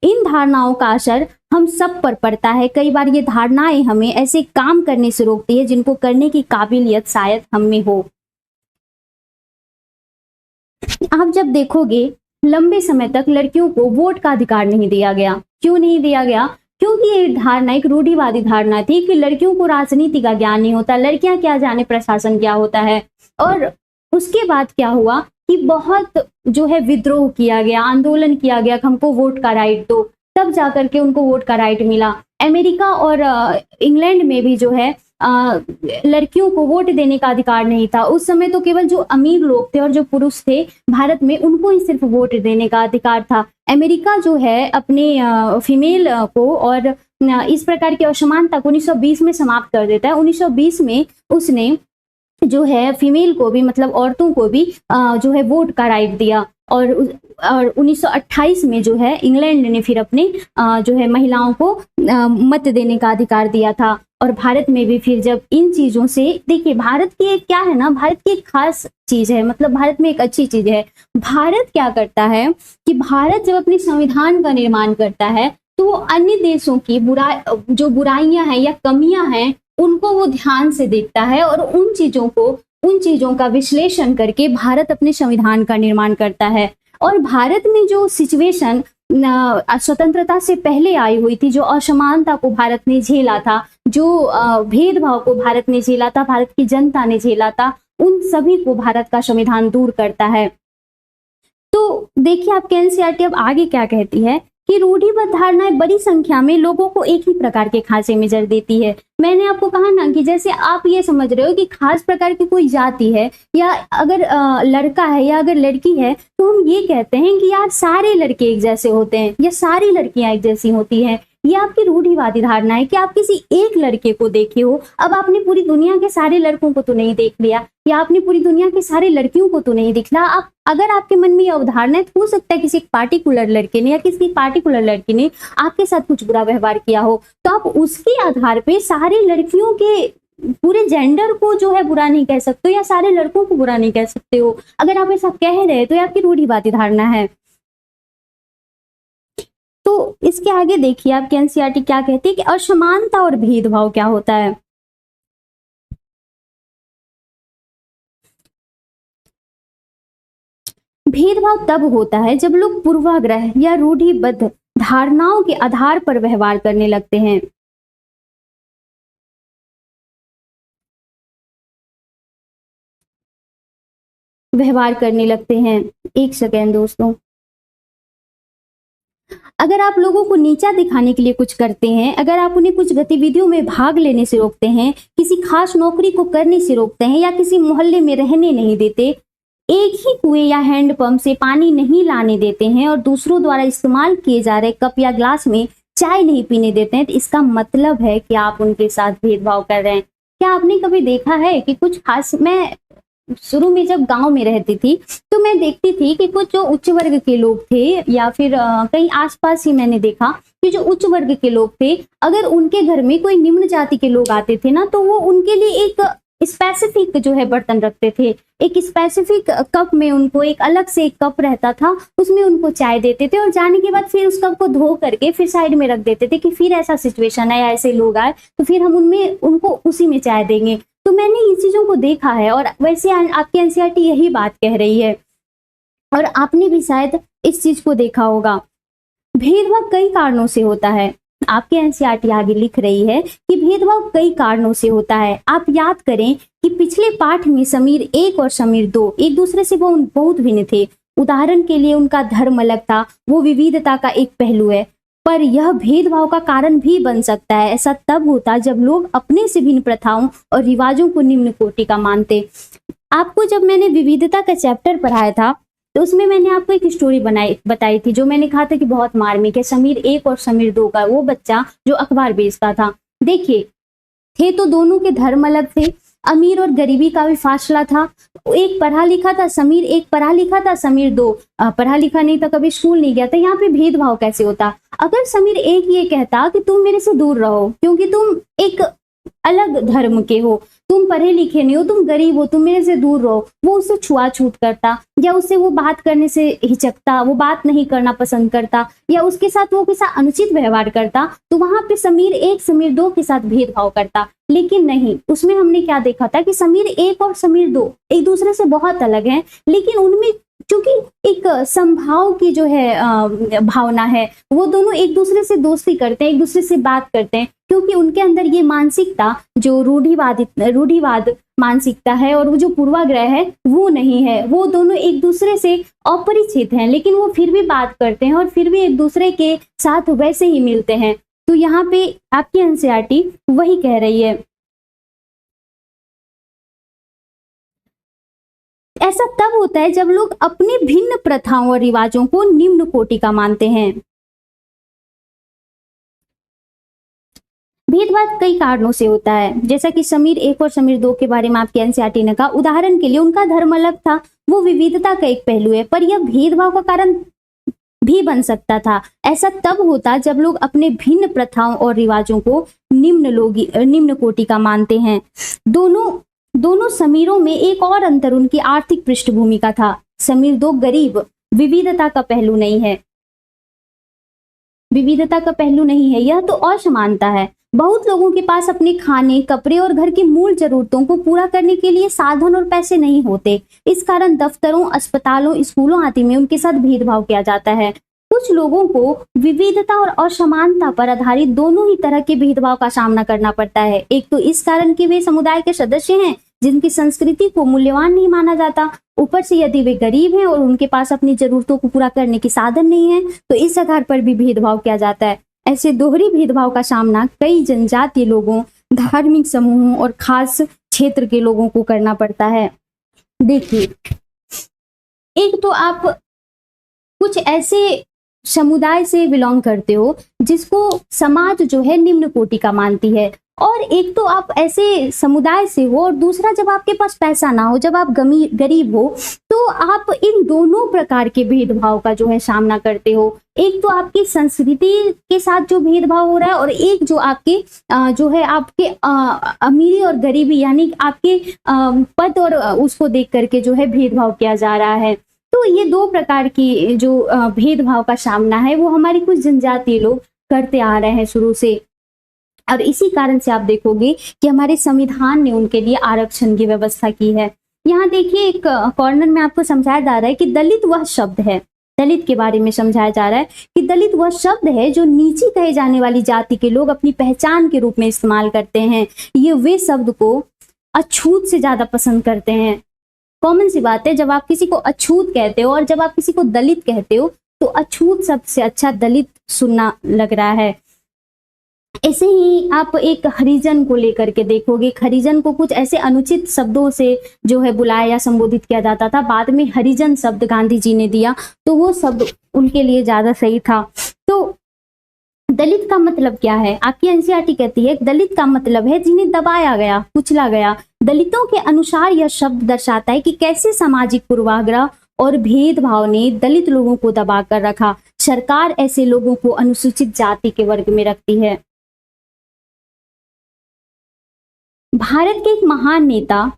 इन धारणाओं का असर हम सब पर पड़ता है। कई बार ये धारणाएं हमें ऐसे काम करने से रोकती है जिनको करने की काबिलियत शायद हम में हो। आप जब देखोगे लंबे समय तक लड़कियों को वोट का अधिकार नहीं दिया गया। क्यों नहीं दिया गया? क्योंकि ये धारणा एक रूढ़िवादी धारणा थी कि लड़कियों को राजनीति का ज्ञान नहीं होता, लड़कियां क्या जाने प्रशासन क्या होता है। और उसके बाद क्या हुआ कि बहुत जो है विद्रोह किया गया, आंदोलन किया गया, हमको वोट का राइट दो, तब जाकर के उनको वोट का राइट मिला। अमेरिका और इंग्लैंड में भी जो है लड़कियों को वोट देने का अधिकार नहीं था। उस समय तो केवल जो अमीर लोग थे और जो पुरुष थे भारत में, उनको ही सिर्फ वोट देने का अधिकार था। अमेरिका जो है अपने फीमेल को और इस प्रकार की असमानता को 1920 में समाप्त कर देता है। 1920 में उसने जो है फीमेल को भी, मतलब औरतों को भी जो है वोट का राइट दिया। और 1928 में जो है इंग्लैंड ने फिर अपने जो है महिलाओं को मत देने का अधिकार दिया था। और भारत में भी फिर जब इन चीजों से, देखिए भारत की एक क्या है ना, भारत की एक खास चीज है, मतलब भारत में एक अच्छी चीज है। भारत क्या करता है कि भारत जब अपने संविधान का निर्माण करता है तो वो अन्य देशों की जो बुराइयां हैं या कमियां हैं उनको वो ध्यान से देखता है और उन चीजों का विश्लेषण करके भारत अपने संविधान का निर्माण करता है। और भारत में जो सिचुएशन स्वतंत्रता से पहले आई हुई थी, जो असमानता को भारत ने झेला था, जो भेदभाव को भारत ने झेला था, भारत की जनता ने झेला था, उन सभी को भारत का संविधान दूर करता है। तो देखिए आपके एनसीईआरटी अब आगे क्या कहती है कि रूढ़िबद्ध धारणाएं बड़ी संख्या में लोगों को एक ही प्रकार के खांचे में जड़ देती है। मैंने आपको कहा ना कि जैसे आप ये समझ रहे हो कि खास प्रकार की कोई जाति है, या अगर लड़का है या अगर लड़की है, तो हम ये कहते हैं कि यार सारे लड़के एक जैसे होते हैं या सारी लड़कियां एक जैसी होती हैं। ये आपकी रूढ़िवादी धारणा है कि आप किसी एक लड़के को देखे हो, अब आपने पूरी दुनिया के सारे लड़कों को तो नहीं देख लिया, या आपने पूरी दुनिया के सारे लड़कियों को तो नहीं दिखला। आप अगर आपके मन में ये अवधारणा है, हो सकता है किसी पार्टिकुलर लड़के ने या किसी पार्टिकुलर लड़की ने आपके साथ कुछ बुरा व्यवहार किया हो, तो आप उसके आधार पे सारे लड़कियों के पूरे जेंडर को जो है बुरा नहीं कह सकते हो या सारे लड़कों को बुरा नहीं कह सकते हो। अगर आप ऐसा कह रहे हैं तो ये आपकी रूढ़िवादी धारणा है। तो इसके आगे देखिए आपकी एनसीईआरटी क्या कहती है कि असमानता और भेदभाव क्या होता है। भेदभाव तब होता है जब लोग पूर्वाग्रह या रूढ़िबद्ध धारणाओं के आधार पर व्यवहार करने लगते हैं। व्यवहार करने लगते हैं। एक सेकेंड दोस्तों, अगर आप लोगों को नीचा दिखाने के लिए कुछ करते हैं, अगर आप उन्हें कुछ गतिविधियों में भाग लेने से रोकते हैं, किसी खास नौकरी को करने से रोकते हैं या किसी मोहल्ले में रहने नहीं देते, एक ही कुएं या हैंडपंप से पानी नहीं लाने देते हैं और दूसरों द्वारा इस्तेमाल किए जा रहे कप या ग्लास में चाय नहीं पीने देते हैं, तो इसका मतलब है कि आप उनके साथ भेदभाव कर रहे हैं। क्या आपने कभी देखा है कि कुछ खास, मैं शुरू में जब गांव में रहती थी तो मैं देखती थी कि कुछ जो उच्च वर्ग के लोग थे या फिर कहीं आसपास ही मैंने देखा कि जो उच्च वर्ग के लोग थे, अगर उनके घर में कोई निम्न जाति के लोग आते थे ना, तो वो उनके लिए एक स्पेसिफिक जो है बर्तन रखते थे, एक स्पेसिफिक कप में उनको एक अलग से एक कप रहता था, उसमें उनको चाय देते थे और जाने के बाद फिर उस कप को धो करके फिर साइड में रख देते थे कि फिर ऐसा सिचुएशन है या ऐसे लोग आए तो फिर हम उनमें उनको उसी में चाय देंगे। तो मैंने इन चीजों को देखा है और वैसे आपकी एनसीईआरटी यही बात कह रही है और आपने भी शायद इस चीज को देखा होगा। भेदभाव कई कारणों से होता है। आपके एनसीईआरटी आगे लिख रही है कि भेदभाव कई कारणों से होता है। आप याद करें कि पिछले पाठ में समीर 1 और समीर 2 एक दूसरे से वो बहुत भिन्न थे। उदाहरण के लिए उनका धर्म अलग था, वो विविधता का एक पहलू है, पर यह भेदभाव का कारण भी बन सकता है। ऐसा तब होता जब लोग अपने से भिन्न प्रथाओं और रिवाजों को निम्न कोटि का मानते। आपको जब मैंने विविधता का चैप्टर पढ़ाया था तो उसमें मैंने आपको एक स्टोरी बताई थी जो मैंने कहा था कि बहुत मार्मिक है। समीर 1 और समीर 2 का वो बच्चा जो अखबार बेचता था। देखिए, थे तो दोनों के धर्म अलग थे, अमीर और गरीबी का भी फासला था। एक पढ़ा लिखा था समीर, एक पढ़ा लिखा था समीर 2 पढ़ा लिखा नहीं था, कभी स्कूल नहीं गया था। यहाँ पे भेदभाव कैसे होता? अगर समीर 1 ये कहता कि तुम मेरे से दूर रहो क्योंकि तुम एक अलग धर्म के हो, तुम पढ़े लिखे नहीं हो, तुम गरीब हो, तुम मेरे से दूर रहो, वो उससे छुआछूत करता या उससे वो बात करने से हिचकता, वो बात नहीं करना पसंद करता या उसके साथ वो किसी अनुचित व्यवहार करता, तो वहां पे समीर 1 समीर 2 के साथ भेदभाव करता। लेकिन नहीं, उसमें हमने क्या देखा था कि समीर 1 और समीर 2 एक दूसरे से बहुत अलग हैं, लेकिन उनमें क्योंकि एक संभाव की जो है भावना है, वो दोनों एक दूसरे से दोस्ती करते हैं, एक दूसरे से बात करते हैं, क्योंकि उनके अंदर ये मानसिकता जो रूढ़िवाद मानसिकता है और वो जो पूर्वाग्रह है वो नहीं है। वो दोनों एक दूसरे से अपरिचित हैं, लेकिन वो फिर भी बात करते हैं और फिर भी एक दूसरे के साथ वैसे ही मिलते हैं। तो यहाँ पे आपकी एनसीईआरटी वही कह रही है। ऐसा तब होता है जब लोग अपने भिन्न प्रथाओं और रिवाजों को निम्न कोटि का मानते हैं। भेदभाव कई कारणों से होता है, जैसा कि समीर 1 और समीर 2 के बारे में आपकी एनसीईआरटी ने कहा। उदाहरण के लिए उनका धर्म अलग था, वो विविधता का एक पहलू है, पर यह भेदभाव का कारण भी बन सकता था। ऐसा तब होता जब लोग अपने भिन्न प्रथाओं और रिवाजों को निम्न कोटि का मानते हैं। दोनों समीरों में एक और अंतर उनकी आर्थिक पृष्ठभूमि का था। समीर 2 गरीब, विविधता का पहलू नहीं है, विविधता का पहलू नहीं है, यह तो असमानता है। बहुत लोगों के पास अपने खाने, कपड़े और घर की मूल जरूरतों को पूरा करने के लिए साधन और पैसे नहीं होते। इस कारण दफ्तरों, अस्पतालों, स्कूलों आदि में उनके साथ भेदभाव किया जाता है। कुछ लोगों को विविधता और असमानता पर आधारित दोनों ही तरह के भेदभाव का सामना करना पड़ता है। एक तो इस कारण कि वे समुदाय के सदस्य हैं जिनकी संस्कृति को मूल्यवान नहीं माना जाता, ऊपर से यदि वे गरीब हैं और उनके पास अपनी जरूरतों को पूरा करने के साधन नहीं है तो इस आधार पर भी भेदभाव किया जाता है। ऐसे दोहरी भेदभाव का सामना कई जनजातीय लोगों, धार्मिक समूहों और खास क्षेत्र के लोगों को करना पड़ता है। देखिए, एक तो आप कुछ ऐसे समुदाय से बिलोंग करते हो जिसको समाज जो है निम्न कोटि का मानती है, और एक तो आप ऐसे समुदाय से हो और दूसरा जब आपके पास पैसा ना हो, जब आप गरीब हो, तो आप इन दोनों प्रकार के भेदभाव का जो है सामना करते हो। एक तो आपकी संस्कृति के साथ जो भेदभाव हो रहा है और एक जो आपके जो है आपके अमीरी और गरीबी यानी आपके पद और उसको देख करके जो है भेदभाव किया जा रहा है। तो ये दो प्रकार की जो भेदभाव का सामना है वो हमारी कुछ जनजातीय लोग करते आ रहे हैं शुरू से, और इसी कारण से आप देखोगे कि हमारे संविधान ने उनके लिए आरक्षण की व्यवस्था की है। यहाँ देखिए, एक कॉर्नर में आपको समझाया जा रहा है कि दलित वह शब्द है, दलित के बारे में समझाया जा रहा है कि दलित वह शब्द है जो नीची कहे जाने वाली जाति के लोग अपनी पहचान के रूप में इस्तेमाल करते हैं। ये वे शब्द को अछूत से ज्यादा पसंद करते हैं। कॉमन सी बात है, जब आप किसी को अछूत कहते हो और जब आप किसी को दलित कहते हो तो अछूत शब्द से अच्छा दलित सुनना लग रहा है। ऐसे ही आप एक हरिजन को लेकर के देखोगे, हरिजन को कुछ ऐसे अनुचित शब्दों से जो है बुलाया या संबोधित किया जाता था, बाद में हरिजन शब्द गांधी जी ने दिया तो वो शब्द उनके लिए ज्यादा सही था। तो दलित का मतलब क्या है? आपकी एनसीईआरटी कहती है दलित का मतलब है जिन्हें दबाया गया, कुचला गया। दलितों के अनुसार यह शब्द दर्शाता है कि कैसे सामाजिक पूर्वाग्रह और भेदभाव ने दलित लोगों को दबा कर रखा। सरकार ऐसे लोगों को अनुसूचित जाति के वर्ग में रखती है। भारत के एक महान नेता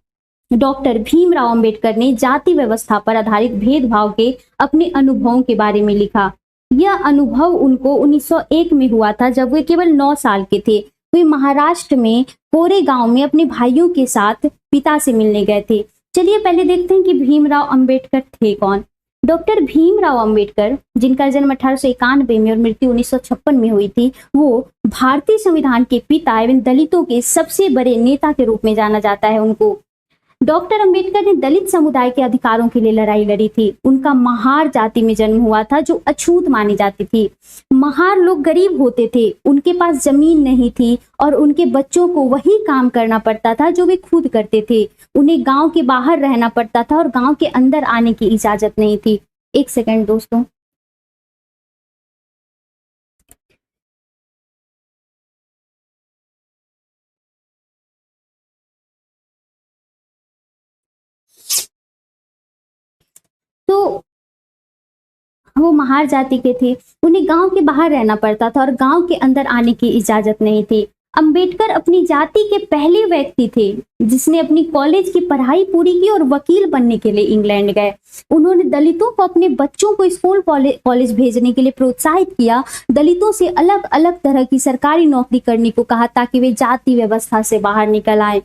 डॉक्टर भीमराव अंबेडकर ने जाति व्यवस्था पर आधारित भेदभाव के अपने अनुभवों के बारे में लिखा। यह अनुभव उनको 1901 में हुआ था, जब वे केवल 9 साल के थे। वे महाराष्ट्र में कोरेगांव में अपने भाइयों के साथ पिता से मिलने गए थे। चलिए पहले देखते हैं कि भीमराव अंबेडकर थे कौन। डॉक्टर भीमराव अंबेडकर, जिनका जन्म 1891 में और मृत्यु 1956 में हुई थी, वो भारतीय संविधान के पिता एवं दलितों के सबसे बड़े नेता के रूप में जाना जाता है उनको। डॉक्टर अंबेडकर ने दलित समुदाय के अधिकारों के लिए लड़ाई लड़ी थी। उनका महार जाति में जन्म हुआ था जो अछूत मानी जाती थी। महार लोग गरीब होते थे, उनके पास जमीन नहीं थी और उनके बच्चों को वही काम करना पड़ता था जो वे खुद करते थे। उन्हें गांव के बाहर रहना पड़ता था और गांव के अंदर आने की इजाजत नहीं थी। एक सेकंड दोस्तों, तो वो महार जाति के थे, उन्हें गांव के बाहर रहना पड़ता था और गांव के अंदर आने की इजाजत नहीं थी। अंबेडकर अपनी जाति के पहले व्यक्ति थे जिसने अपनी कॉलेज की पढ़ाई पूरी की और वकील बनने के लिए इंग्लैंड गए। उन्होंने दलितों को अपने बच्चों को स्कूल कॉलेज भेजने के लिए प्रोत्साहित किया। दलितों से अलग अलग तरह की सरकारी नौकरी करने को कहा ताकि वे जाति व्यवस्था से बाहर निकल आए।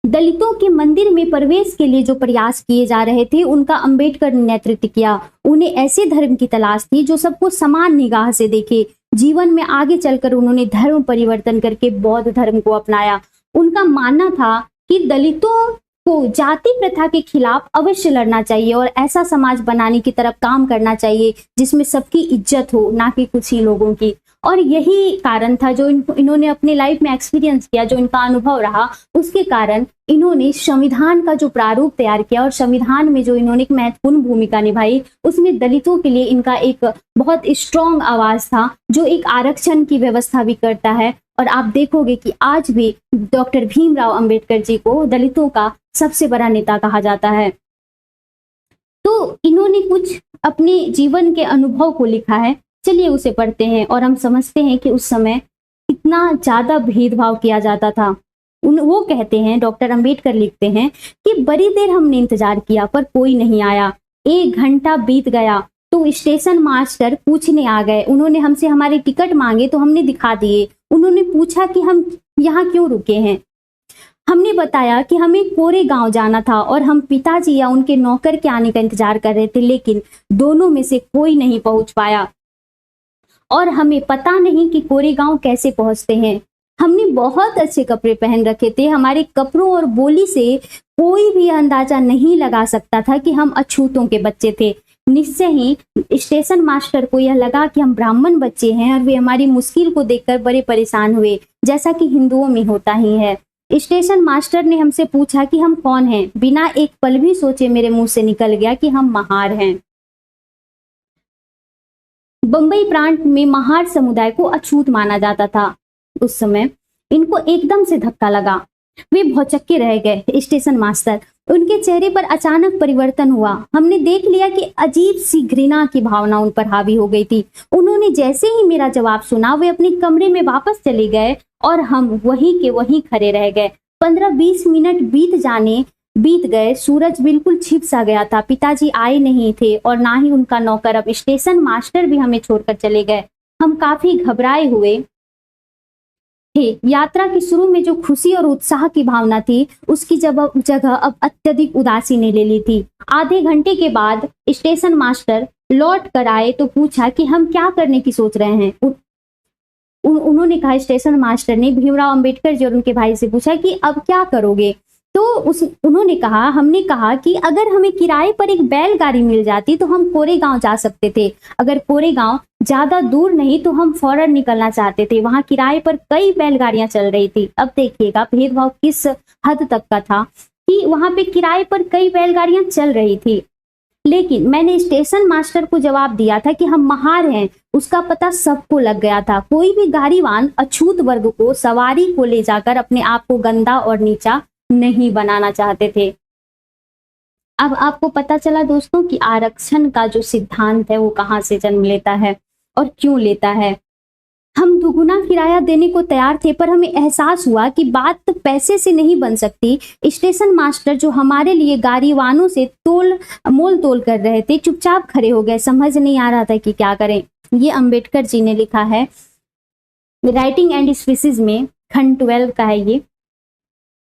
दलितों के मंदिर में प्रवेश के लिए जो प्रयास किए जा रहे थे उनका अंबेडकर ने नेतृत्व किया। उन्हें ऐसे धर्म की तलाश थी जो सबको समान निगाह से देखे। जीवन में आगे चलकर उन्होंने धर्म परिवर्तन करके बौद्ध धर्म को अपनाया। उनका मानना था कि दलितों को जाति प्रथा के खिलाफ अवश्य लड़ना चाहिए और ऐसा समाज बनाने की तरफ काम करना चाहिए जिसमें सबकी इज्जत हो, ना कि कुछ ही लोगों की। और यही कारण था जो इन्होंने अपने लाइफ में एक्सपीरियंस किया, जो इनका अनुभव रहा, उसके कारण इन्होंने संविधान का जो प्रारूप तैयार किया और संविधान में जो इन्होंने एक महत्वपूर्ण भूमिका निभाई, उसमें दलितों के लिए इनका एक बहुत स्ट्रॉन्ग आवाज था जो एक आरक्षण की व्यवस्था भी करता है। और आप देखोगे कि आज भी डॉक्टर भीमराव अंबेडकर जी को दलितों का सबसे बड़ा नेता कहा जाता है। तो इन्होंने कुछ अपने जीवन के अनुभव को लिखा है, चलिए उसे पढ़ते हैं और हम समझते हैं कि उस समय कितना ज्यादा भेदभाव किया जाता था। वो कहते हैं, डॉक्टर अंबेडकर लिखते हैं कि बड़ी देर हमने इंतजार किया पर कोई नहीं आया। 1 घंटा बीत गया तो स्टेशन मास्टर पूछने आ गए। उन्होंने हमसे हमारे टिकट मांगे तो हमने दिखा दिए। उन्होंने पूछा कि हम यहाँ क्यों रुके हैं। हमने बताया कि हमें कोरेगांव जाना था और हम पिताजी या उनके नौकर के आने का इंतजार कर रहे थे, लेकिन दोनों में से कोई नहीं पहुंच पाया और हमें पता नहीं कि कोरेगांव कैसे पहुंचते हैं। हमने बहुत अच्छे कपड़े पहन रखे थे, हमारे कपड़ों और बोली से कोई भी अंदाजा नहीं लगा सकता था कि हम अछूतों के बच्चे थे। निश्चय ही स्टेशन मास्टर को यह लगा कि हम ब्राह्मण बच्चे हैं और वे हमारी मुश्किल को देखकर बड़े परेशान हुए, जैसा कि हिंदुओं में होता ही है। स्टेशन मास्टर ने हमसे पूछा कि हम कौन हैं। बिना एक पल भी सोचे मेरे मुंह से निकल गया कि हम महार हैं। बंबई प्रांत में महार समुदाय को अछूत माना जाता था। उस समय इनको एकदम से धक्का लगा, वे भौचक्के रह गए। स्टेशन मास्टर, उनके चेहरे पर अचानक परिवर्तन हुआ। हमने देख लिया कि अजीब सी घृणा की भावना उन पर हावी हो गई थी। उन्होंने जैसे ही मेरा जवाब सुना वे अपने कमरे में वापस चले गए और हम वहीं के वहीं खड़े रह गए। 15-20 मिनट बीत गए। सूरज बिल्कुल छिप सा गया था। पिताजी आए नहीं थे और ना ही उनका नौकर। अब स्टेशन मास्टर भी हमें छोड़कर चले गए। हम काफी घबराए हुए थे। यात्रा की शुरू में जो खुशी और उत्साह की भावना थी उसकी जगह अब अत्यधिक उदासी ने ले ली थी। आधे घंटे के बाद स्टेशन मास्टर लौट कर आए तो पूछा कि हम क्या करने की सोच रहे हैं। उन्होंने कहा, स्टेशन मास्टर ने भीमराव अंबेडकर जी और उनके भाई से पूछा कि अब क्या करोगे। तो उन्होंने कहा, हमने कहा कि अगर हमें किराए पर एक बैलगाड़ी मिल जाती तो हम कोरेगांव जा सकते थे। अगर कोरेगांव ज्यादा दूर नहीं तो हम फौरन निकलना चाहते थे। वहां किराए पर कई बैलगाड़ियां चल रही थी। अब देखिएगा भेदभाव किस हद तक का था कि वहां पे किराए पर कई बैलगाड़ियां चल रही थी, लेकिन मैंने स्टेशन मास्टर को जवाब दिया था कि हम महार हैं। उसका पता सबको लग गया था। कोई भी गाड़ीवान अछूत वर्ग को, सवारी को ले जाकर अपने आप को गंदा और नीचा नहीं बनाना चाहते थे। अब आपको पता चला दोस्तों कि आरक्षण का जो सिद्धांत है वो कहाँ से जन्म लेता है और क्यों लेता है। हम दुगुना किराया देने को तैयार थे, पर हमें एहसास हुआ कि बात पैसे से नहीं बन सकती। स्टेशन मास्टर जो हमारे लिए गाड़ीवानों से मोल तोल कर रहे थे, चुपचाप खड़े हो गए। समझ नहीं आ रहा था कि क्या करें। ये अंबेडकर जी ने लिखा है, राइटिंग एंड स्पीसीज में, खंड 12 का है ये।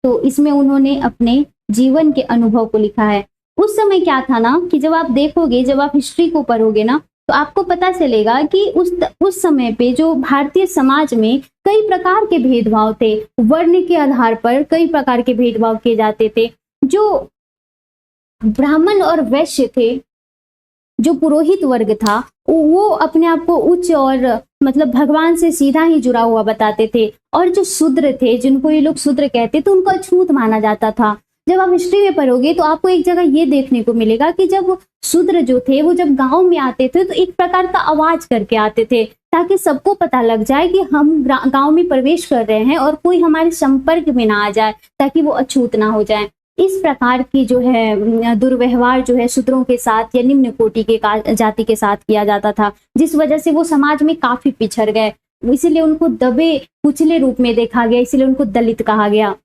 तो इसमें उन्होंने अपने जीवन के अनुभव को लिखा है। उस समय क्या था ना कि जब आप देखोगे, जब आप हिस्ट्री को पढ़ोगे ना, तो आपको पता चलेगा कि उस समय पे जो भारतीय समाज में कई प्रकार के भेदभाव थे। वर्ण के आधार पर कई प्रकार के भेदभाव किए जाते थे। जो ब्राह्मण और वैश्य थे, जो पुरोहित वर्ग था, वो अपने आप को उच्च और मतलब भगवान से सीधा ही जुड़ा हुआ बताते थे। और जो शूद्र थे, जिनको ये लोग शूद्र कहते थे, उनको अछूत माना जाता था। जब आप हिस्ट्री में पढ़ोगे तो आपको एक जगह ये देखने को मिलेगा कि जब शूद्र जो थे वो जब गांव में आते थे तो एक प्रकार का आवाज करके आते थे, ताकि सबको पता लग जाए कि हम गांव में प्रवेश कर रहे हैं और कोई हमारे संपर्क में ना आ जाए, ताकि वो अछूत ना हो जाए। इस प्रकार की जो है दुर्व्यवहार जो है शूद्रों के साथ या निम्न कोटि के जाति के साथ किया जाता था, जिस वजह से वो समाज में काफी पिछड़ गए। इसीलिए उनको दबे कुचले रूप में देखा गया, इसीलिए उनको दलित कहा गया।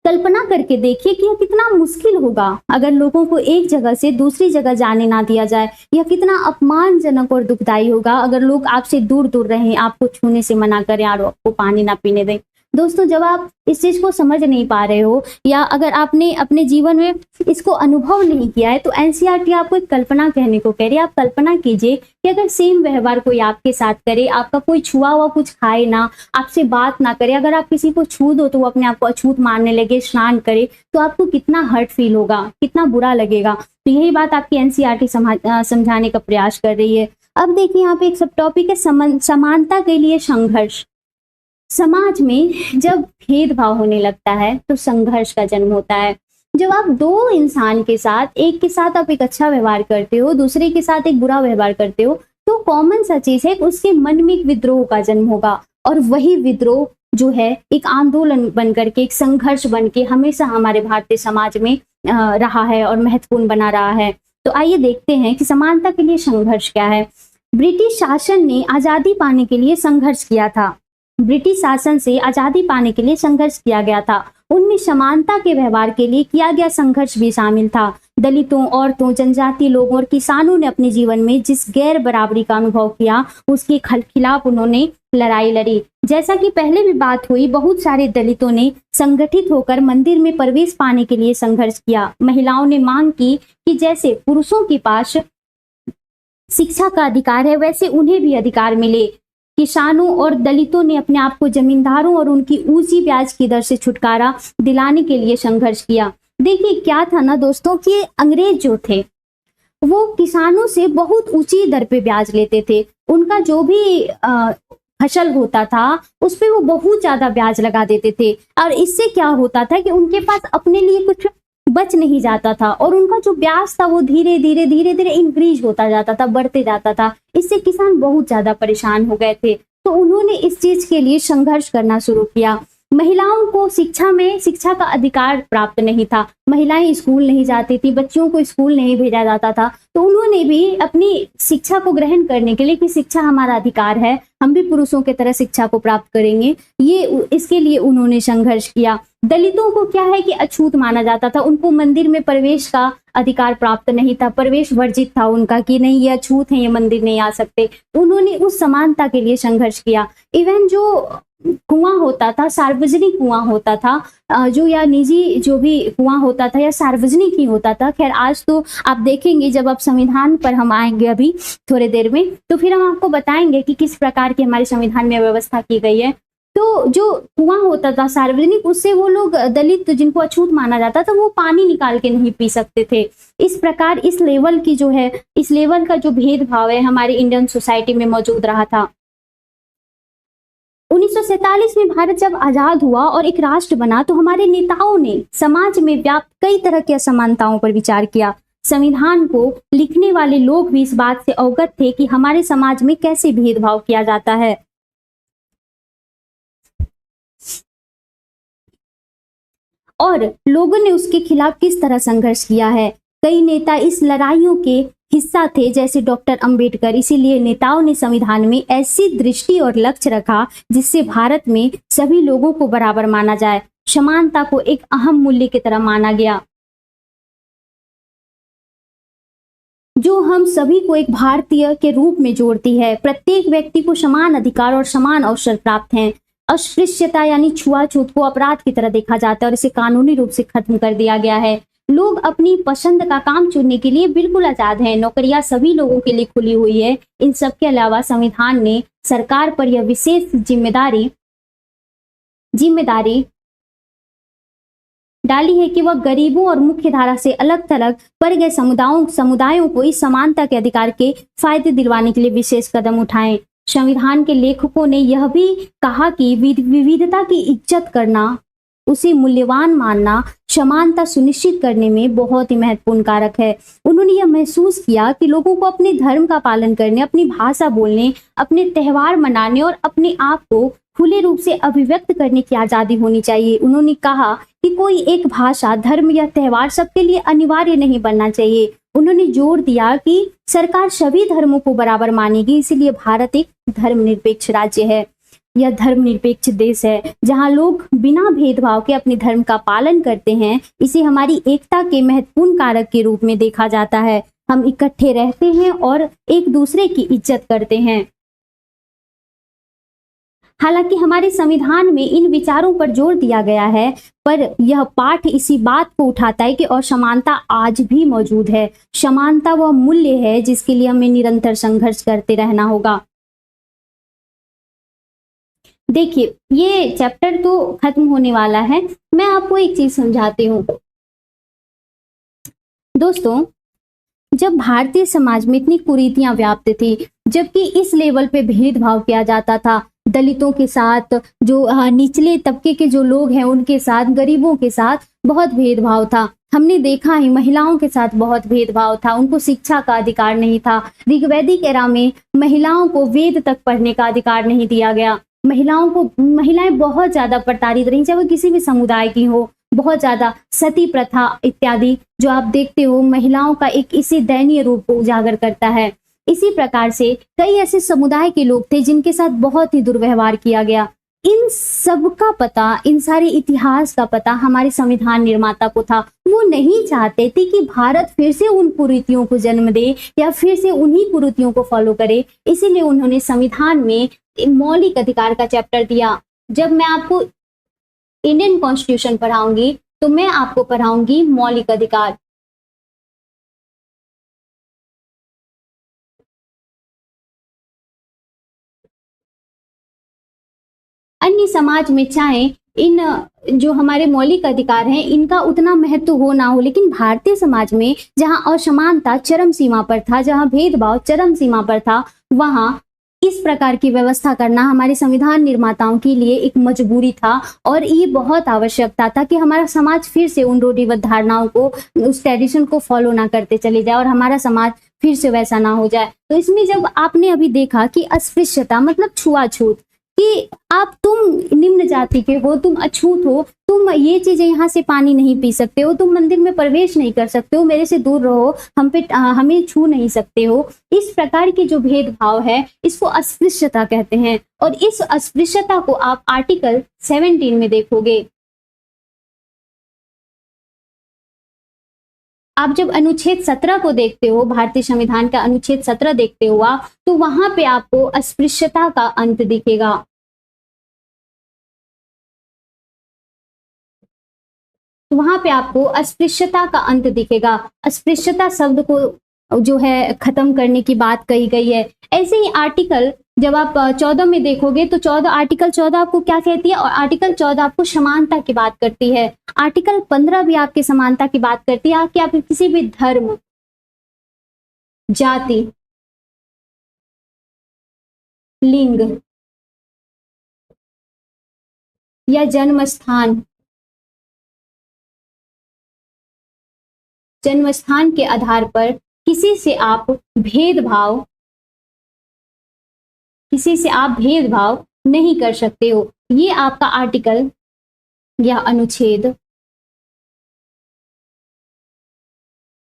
कल्पना करके देखिए कि यह कितना मुश्किल होगा अगर लोगों को एक जगह से दूसरी जगह जाने ना दिया जाए। यह कितना अपमानजनक और दुखदाई होगा अगर लोग आपसे दूर दूर रहें, आपको छूने से मना करें और आपको पानी ना पीने दें। दोस्तों, जब आप इस चीज को समझ नहीं पा रहे हो या अगर आपने अपने जीवन में इसको अनुभव नहीं किया है, तो एनसीईआरटी आपको एक कल्पना कहने को कह रही है। आप कल्पना कीजिए कि अगर सेम व्यवहार कोई आपके साथ करे, आपका कोई छुआ हुआ कुछ खाए ना, आपसे बात ना करे, अगर आप किसी को छू दो तो वो अपने आप को अछूत मानने लगे, स्नान करे, तो आपको कितना हर्ट फील होगा, कितना बुरा लगेगा। तो यही बात आपकी एनसीईआरटी समझाने का प्रयास कर रही है। अब देखिए यहाँ पे एक सब टॉपिक है, समानता के लिए संघर्ष। समाज में जब भेदभाव होने लगता है तो संघर्ष का जन्म होता है। जब आप दो इंसान के साथ, एक के साथ आप एक अच्छा व्यवहार करते हो, दूसरे के साथ एक बुरा व्यवहार करते हो, तो कॉमन सा चीज है, उसके मन में एक विद्रोह का जन्म होगा। और वही विद्रोह जो है एक आंदोलन बनकर के, एक संघर्ष बन के हमेशा हमारे भारतीय समाज में रहा है और महत्वपूर्ण बना रहा है। तो आइए देखते हैं कि समानता के लिए संघर्ष क्या है। ब्रिटिश शासन ने आजादी पाने के लिए संघर्ष किया था। ब्रिटिश शासन से आजादी पाने के लिए संघर्ष किया गया था। उनमें समानता के व्यवहार के लिए किया गया संघर्ष भी शामिल था। दलितों, औरतों, जनजातीय लोगों और किसानों ने अपने जीवन में जिस गैर बराबरी का अनुभव किया, उसके खिलाफ उन्होंने लड़ाई लड़ी। जैसा कि पहले भी बात हुई, बहुत सारे दलितों ने संगठित होकर मंदिर में प्रवेश पाने के लिए संघर्ष किया। महिलाओं ने मांग की कि जैसे पुरुषों के पास शिक्षा का अधिकार है, वैसे उन्हें भी अधिकार मिले। किसानों और दलितों ने अपने आप को जमींदारों और उनकी ऊंची ब्याज की दर से छुटकारा दिलाने के लिए संघर्ष किया। देखिए क्या था ना दोस्तों कि अंग्रेज जो थे वो किसानों से बहुत ऊंची दर पे ब्याज लेते थे। उनका जो भी फसल होता था उस पे वो बहुत ज्यादा ब्याज लगा देते थे, और इससे क्या होता था कि उनके पास अपने लिए कुछ बच नहीं जाता था, और उनका जो ब्याज था वो धीरे धीरे इंक्रीज होता जाता था, बढ़ते जाता था। इससे किसान बहुत ज्यादा परेशान हो गए थे। तो उन्होंने इस चीज के लिए संघर्ष करना शुरू किया। महिलाओं को शिक्षा का अधिकार प्राप्त नहीं था। महिलाएं स्कूल नहीं जाती थी, बच्चियों को स्कूल नहीं भेजा जाता था। तो उन्होंने भी अपनी शिक्षा को ग्रहण करने के लिए कि शिक्षा हमारा अधिकार है, हम भी पुरुषों की तरह शिक्षा को प्राप्त करेंगे, इसके लिए उन्होंने संघर्ष किया। दलितों को क्या है कि अछूत माना जाता था। उनको मंदिर में प्रवेश का अधिकार प्राप्त नहीं था, प्रवेश वर्जित था उनका, कि नहीं ये अछूत है, ये मंदिर नहीं आ सकते। उन्होंने उस समानता के लिए संघर्ष किया। इवन जो कुआं होता था, सार्वजनिक कुआं होता था, जो या निजी जो भी कुआं होता था या सार्वजनिक ही होता था। खैर आज तो आप देखेंगे, जब आप संविधान पर हम आएंगे अभी थोड़ी देर में, तो फिर हम आपको बताएंगे कि किस प्रकार की हमारे संविधान में व्यवस्था की गई है। तो जो कुआं होता था सार्वजनिक, उससे वो लोग दलित जिनको अछूत माना जाता था वो पानी निकाल के नहीं पी सकते थे। इस प्रकार इस लेवल की जो है, इस लेवल का जो भेदभाव है हमारी इंडियन सोसाइटी में मौजूद रहा था। 1947 में भारत जब आजाद हुआ और एक राष्ट्र बना तो हमारे नेताओं ने समाज में व्याप्त कई तरह की असमानताओं पर विचार किया। संविधान को लिखने वाले लोग भी इस बात से अवगत थे कि हमारे समाज में कैसे भेदभाव किया जाता है। और लोगों ने उसके खिलाफ किस तरह संघर्ष किया है। कई नेता इस लड़ाइयों के हिस्सा थे, जैसे डॉक्टर अंबेडकर। इसीलिए नेताओं ने संविधान में ऐसी दृष्टि और लक्ष्य रखा जिससे भारत में सभी लोगों को बराबर माना जाए। समानता को एक अहम मूल्य की तरह माना गया, जो हम सभी को एक भारतीय के रूप में जोड़ती है। प्रत्येक व्यक्ति को समान अधिकार और समान अवसर प्राप्त हैं। अस्पृश्यता यानी छुआछूत को अपराध की तरह देखा जाता है और इसे कानूनी रूप से खत्म कर दिया गया है। लोग अपनी पसंद का काम चुनने के लिए बिल्कुल आजाद हैं। नौकरियां सभी लोगों के लिए खुली हुई है। इन सब के अलावा संविधान ने सरकार पर यह विशेष जिम्मेदारी डाली है कि वह गरीबों और मुख्य धारा से अलग थलग पड़ गए समुदायों को इस समानता के अधिकार के फायदे दिलवाने के लिए विशेष कदम उठाएं। संविधान के लेखकों ने यह भी कहा कि विविधता की इज्जत करना, उसे मूल्यवान मानना समानता सुनिश्चित करने में बहुत ही महत्वपूर्ण कारक है। उन्होंने यह महसूस किया कि लोगों को अपने धर्म का पालन करने, अपनी भाषा बोलने, अपने त्योहार मनाने और अपने आप को खुले रूप से अभिव्यक्त करने की आजादी होनी चाहिए। उन्होंने कहा कि कोई एक भाषा, धर्म या त्योहार सबके लिए अनिवार्य नहीं बनना चाहिए। उन्होंने जोर दिया कि सरकार सभी धर्मों को बराबर मानेगी, इसीलिए भारत एक धर्मनिरपेक्ष राज्य है। यह धर्मनिरपेक्ष देश है जहां लोग बिना भेदभाव के अपने धर्म का पालन करते हैं। इसे हमारी एकता के महत्वपूर्ण कारक के रूप में देखा जाता है। हम इकट्ठे रहते हैं और एक दूसरे की इज्जत करते हैं। हालांकि हमारे संविधान में इन विचारों पर जोर दिया गया है, पर यह पाठ इसी बात को उठाता है कि असमानता आज भी मौजूद है। समानता वह मूल्य है जिसके लिए हमें निरंतर संघर्ष करते रहना होगा। देखिए, ये चैप्टर तो खत्म होने वाला है। मैं आपको एक चीज समझाती हूँ। दोस्तों, जब भारतीय समाज में इतनी कुरीतियां व्याप्त थी, जबकि इस लेवल पे भेदभाव किया जाता था, दलितों के साथ, जो निचले तबके के जो लोग हैं उनके साथ, गरीबों के साथ बहुत भेदभाव था। हमने देखा है महिलाओं के साथ बहुत भेदभाव था। उनको शिक्षा का अधिकार नहीं था। ऋग्वैदिक एरा में महिलाओं को वेद तक पढ़ने का अधिकार नहीं दिया गया। महिलाएं बहुत ज्यादा प्रताड़ित रही, चाहे वो किसी भी समुदाय की हो। बहुत ज्यादा सती प्रथा इत्यादि जो आप देखते हो, महिलाओं का एक इसी दयनीय रूप को उजागर करता है। इसी प्रकार से कई ऐसे समुदाय के लोग थे जिनके साथ बहुत ही दुर्व्यवहार किया गया। इन सब का पता, इन सारे इतिहास का पता हमारे संविधान निर्माता को था। वो नहीं चाहते थे कि भारत फिर से उन कुरीतियों को जन्म दे या फिर से उन्हीं कुरीतियों को फॉलो करे। इसीलिए उन्होंने संविधान में मौलिक अधिकार का चैप्टर दिया। जब मैं आपको इंडियन कॉन्स्टिट्यूशन पढ़ाऊंगी तो मैं आपको पढ़ाऊंगी मौलिक अधिकार। अन्य समाज में चाहे इन जो हमारे मौलिक अधिकार हैं इनका उतना महत्व हो ना हो, लेकिन भारतीय समाज में जहां असमानता चरम सीमा पर था, जहां भेदभाव चरम सीमा पर था, वहां इस प्रकार की व्यवस्था करना हमारे संविधान निर्माताओं के लिए एक मजबूरी था। और ये बहुत आवश्यकता था कि हमारा समाज फिर से उन रूढ़िबद्ध धारणाओं को, उस ट्रेडिशन को फॉलो ना करते चले जाए और हमारा समाज फिर से वैसा ना हो जाए। तो इसमें जब आपने अभी देखा कि अस्पृश्यता मतलब छुआछूत, कि तुम निम्न जाति के हो, तुम अछूत हो, तुम ये चीजें यहाँ से पानी नहीं पी सकते हो, तुम मंदिर में प्रवेश नहीं कर सकते हो, मेरे से दूर रहो, हमें छू नहीं सकते हो। इस प्रकार की जो भेदभाव है इसको अस्पृश्यता कहते हैं। और इस अस्पृश्यता को आप आर्टिकल 17 में देखोगे। आप जब अनुच्छेद 17 को देखते हो, भारतीय संविधान का अनुच्छेद 17 देखते हो आप, तो वहां पे आपको अस्पृश्यता का अंत दिखेगा। तो वहां पे आपको अस्पृश्यता का अंत दिखेगा। अस्पृश्यता शब्द को जो है खत्म करने की बात कही गई है। ऐसे ही आर्टिकल जब आप 14 में देखोगे तो 14 आर्टिकल 14 आपको क्या कहती है, और आर्टिकल 14 आपको समानता की बात करती है। आर्टिकल 15 भी आपकी समानता की बात करती है कि आप किसी भी धर्म, जाति, लिंग या जन्म स्थान के आधार पर किसी से आप भेदभाव नहीं कर सकते हो। ये आपका आर्टिकल या अनुच्छेद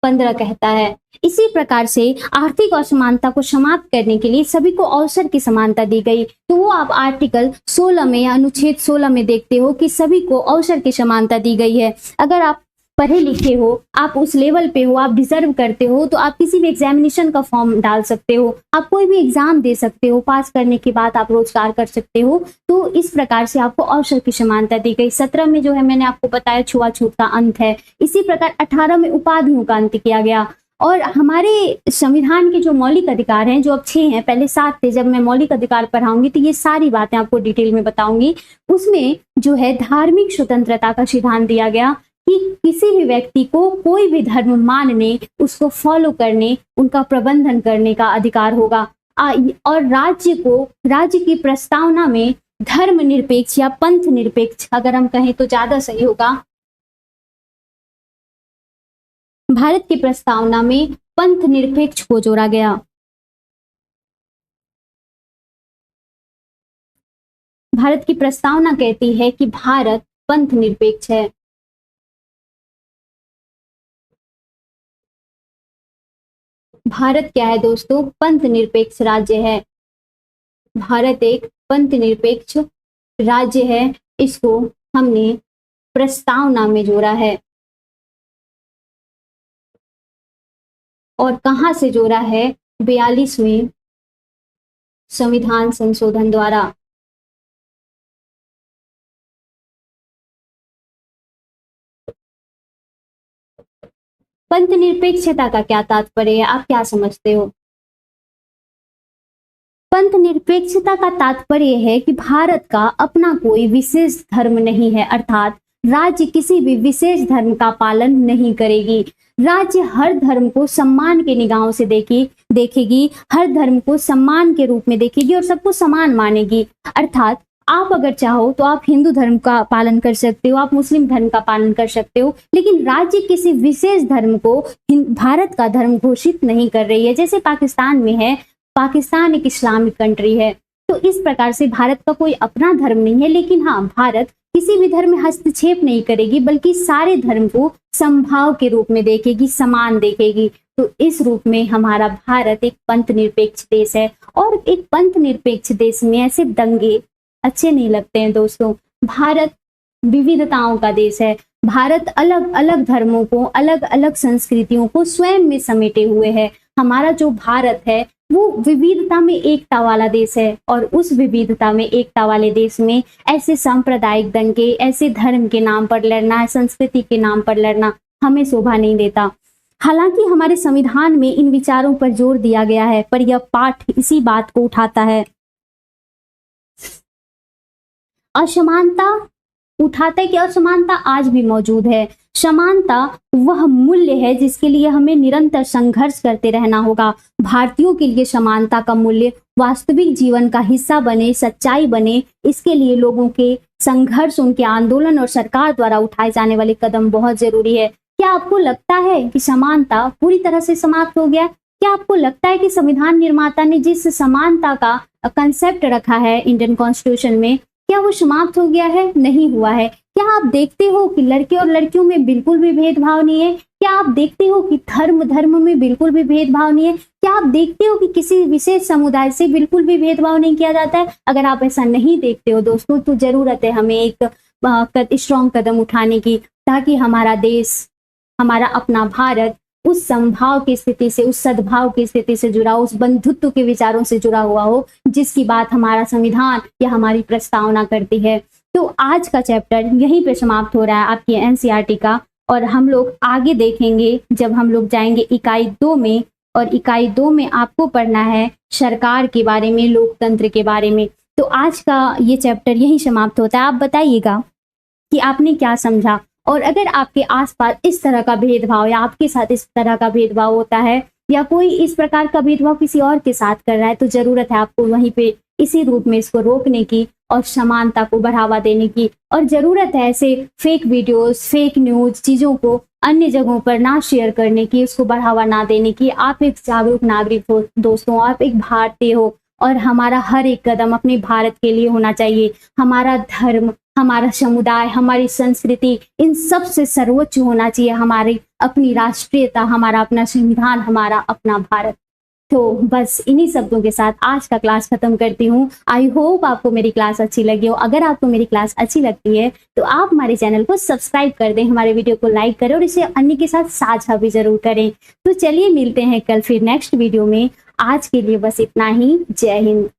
15 कहता है। इसी प्रकार से आर्थिक असमानता को समाप्त करने के लिए सभी को अवसर की समानता दी गई। तो वो आप आर्टिकल 16 में या अनुच्छेद 16 में देखते हो कि सभी को अवसर की समानता दी गई है। अगर आप पढ़े लिखे हो, आप उस लेवल पे हो, आप डिजर्व करते हो, तो आप किसी भी एग्जामिनेशन का फॉर्म डाल सकते हो, आप कोई भी एग्जाम दे सकते हो, पास करने के बाद आप रोजगार कर सकते हो। तो इस प्रकार से आपको अवसर की समानता दी गई। 17 में जो है मैंने आपको बताया छुआछूत का अंत है। इसी प्रकार 18 में उपाधियों का अंत किया गया। और हमारे संविधान के जो मौलिक अधिकार हैं, जो अब 6 हैं, पहले 7 थे। जब मैं मौलिक अधिकार पढ़ाऊंगी तो ये सारी बातें आपको डिटेल में बताऊंगी। उसमें जो है धार्मिक स्वतंत्रता का सिद्धांत दिया गया कि किसी भी व्यक्ति को कोई भी धर्म मानने, उसको फॉलो करने, उनका प्रबंधन करने का अधिकार होगा। और राज्य की प्रस्तावना में धर्मनिरपेक्ष या पंथ निरपेक्ष, अगर हम कहें तो ज्यादा सही होगा, भारत की प्रस्तावना में पंथ निरपेक्ष को जोड़ा गया। भारत की प्रस्तावना कहती है कि भारत पंथ निरपेक्ष है। भारत क्या है दोस्तों? पंथ निरपेक्ष राज्य है। भारत एक पंथ निरपेक्ष राज्य है। इसको हमने प्रस्तावना में जोड़ा है। और कहां से जोड़ा है? 42वें संविधान संशोधन द्वारा। पंथ निरपेक्षता का क्या तात्पर्य है? आप क्या समझते हो? पंथ निरपेक्षता का तात्पर्य है कि भारत का अपना कोई विशेष धर्म नहीं है, अर्थात राज्य किसी भी विशेष धर्म का पालन नहीं करेगी। राज्य हर धर्म को सम्मान के निगाहों से देखेगी, हर धर्म को सम्मान के रूप में देखेगी और सबको समान मानेगी। अर्थात आप अगर चाहो तो आप हिंदू धर्म का पालन कर सकते हो, आप मुस्लिम धर्म का पालन कर सकते हो, लेकिन राज्य किसी विशेष धर्म को भारत का धर्म घोषित नहीं कर रही है। जैसे पाकिस्तान में है, पाकिस्तान एक इस्लामिक कंट्री है। तो इस प्रकार से भारत का कोई अपना धर्म नहीं है, लेकिन हाँ, भारत किसी भी धर्म में हस्तक्षेप नहीं करेगी, बल्कि सारे धर्म को समभाव के रूप में देखेगी, समान देखेगी। तो इस रूप में हमारा भारत एक पंथ निरपेक्ष देश है। और एक पंथ निरपेक्ष देश में ऐसे दंगे अच्छे नहीं लगते हैं दोस्तों। भारत विविधताओं का देश है। भारत अलग अलग धर्मों को, अलग अलग संस्कृतियों को स्वयं में समेटे हुए है। हमारा जो भारत है वो विविधता में एकता वाला देश है। और उस विविधता में एकता वाले देश में ऐसे सांप्रदायिक दंगे, ऐसे धर्म के नाम पर लड़ना, संस्कृति के नाम पर लड़ना हमें शोभा नहीं देता। हालांकि हमारे संविधान में इन विचारों पर जोर दिया गया है, पर यह पाठ इसी बात को उठाता है। असमानता उठाता है कि असमानता आज भी मौजूद है। समानता वह मूल्य है जिसके लिए हमें निरंतर संघर्ष करते रहना होगा। भारतीयों के लिए समानता का मूल्य वास्तविक जीवन का हिस्सा बने, सच्चाई बने, इसके लिए लोगों के संघर्ष, उनके आंदोलन और सरकार द्वारा उठाए जाने वाले कदम बहुत जरूरी है। क्या आपको लगता है कि समानता पूरी तरह से समाप्त हो गया? क्या आपको लगता है कि संविधान निर्माता ने जिस समानता का कंसेप्ट रखा है इंडियन कॉन्स्टिट्यूशन में, क्या वो समाप्त हो गया है? नहीं हुआ है। क्या आप देखते हो कि लड़के और लड़कियों में बिल्कुल भी भेदभाव नहीं है? क्या आप देखते हो कि धर्म में बिल्कुल भी भेदभाव नहीं है? क्या आप देखते हो कि किसी विशेष समुदाय से बिल्कुल भी भेदभाव नहीं किया जाता है? अगर आप ऐसा नहीं देखते हो दोस्तों, तो जरूरत है हमें एक स्ट्रॉन्ग कदम उठाने की, ताकि हमारा देश, हमारा अपना भारत उस समभाव की स्थिति से, उस सद्भाव की स्थिति से जुड़ा हो, उस बंधुत्व के विचारों से जुड़ा हुआ हो, जिसकी बात हमारा संविधान या हमारी प्रस्तावना करती है। तो आज का चैप्टर यहीं पे समाप्त हो रहा है आपकी एनसीईआरटी का, और हम लोग आगे देखेंगे जब हम लोग जाएंगे इकाई 2 में और इकाई 2 में आपको पढ़ना है सरकार के बारे में, लोकतंत्र के बारे में। तो आज का ये चैप्टर यही समाप्त होता है। आप बताइएगा कि आपने क्या समझा, और अगर आपके आसपास इस तरह का भेदभाव या आपके साथ इस तरह का भेदभाव होता है या कोई इस प्रकार का भेदभाव किसी और के साथ कर रहा है, तो जरूरत है आपको वहीं पे इसी रूप में इसको रोकने की और समानता को बढ़ावा देने की। और जरूरत है ऐसे फेक वीडियोस, फेक न्यूज चीजों को अन्य जगहों पर ना शेयर करने की, उसको बढ़ावा ना देने की। आप एक जागरूक नागरिक हो दोस्तों, आप एक भारतीय हो, और हमारा हर एक कदम अपने भारत के लिए होना चाहिए। हमारा धर्म, हमारा समुदाय, हमारी संस्कृति, इन सब से सर्वोच्च होना चाहिए हमारी अपनी राष्ट्रीयता, हमारा अपना संविधान, हमारा अपना भारत। तो बस इन्हीं शब्दों के साथ आज का क्लास खत्म करती हूँ। आई होप आपको मेरी क्लास अच्छी लगी हो। अगर आपको मेरी क्लास अच्छी लगती है तो आप हमारे चैनल को सब्सक्राइब कर दें, हमारे वीडियो को लाइक करें और इसे अन्य के साथ साझा भी जरूर करें। तो चलिए मिलते हैं कल फिर नेक्स्ट वीडियो में। आज के लिए बस इतना ही। जय हिंद।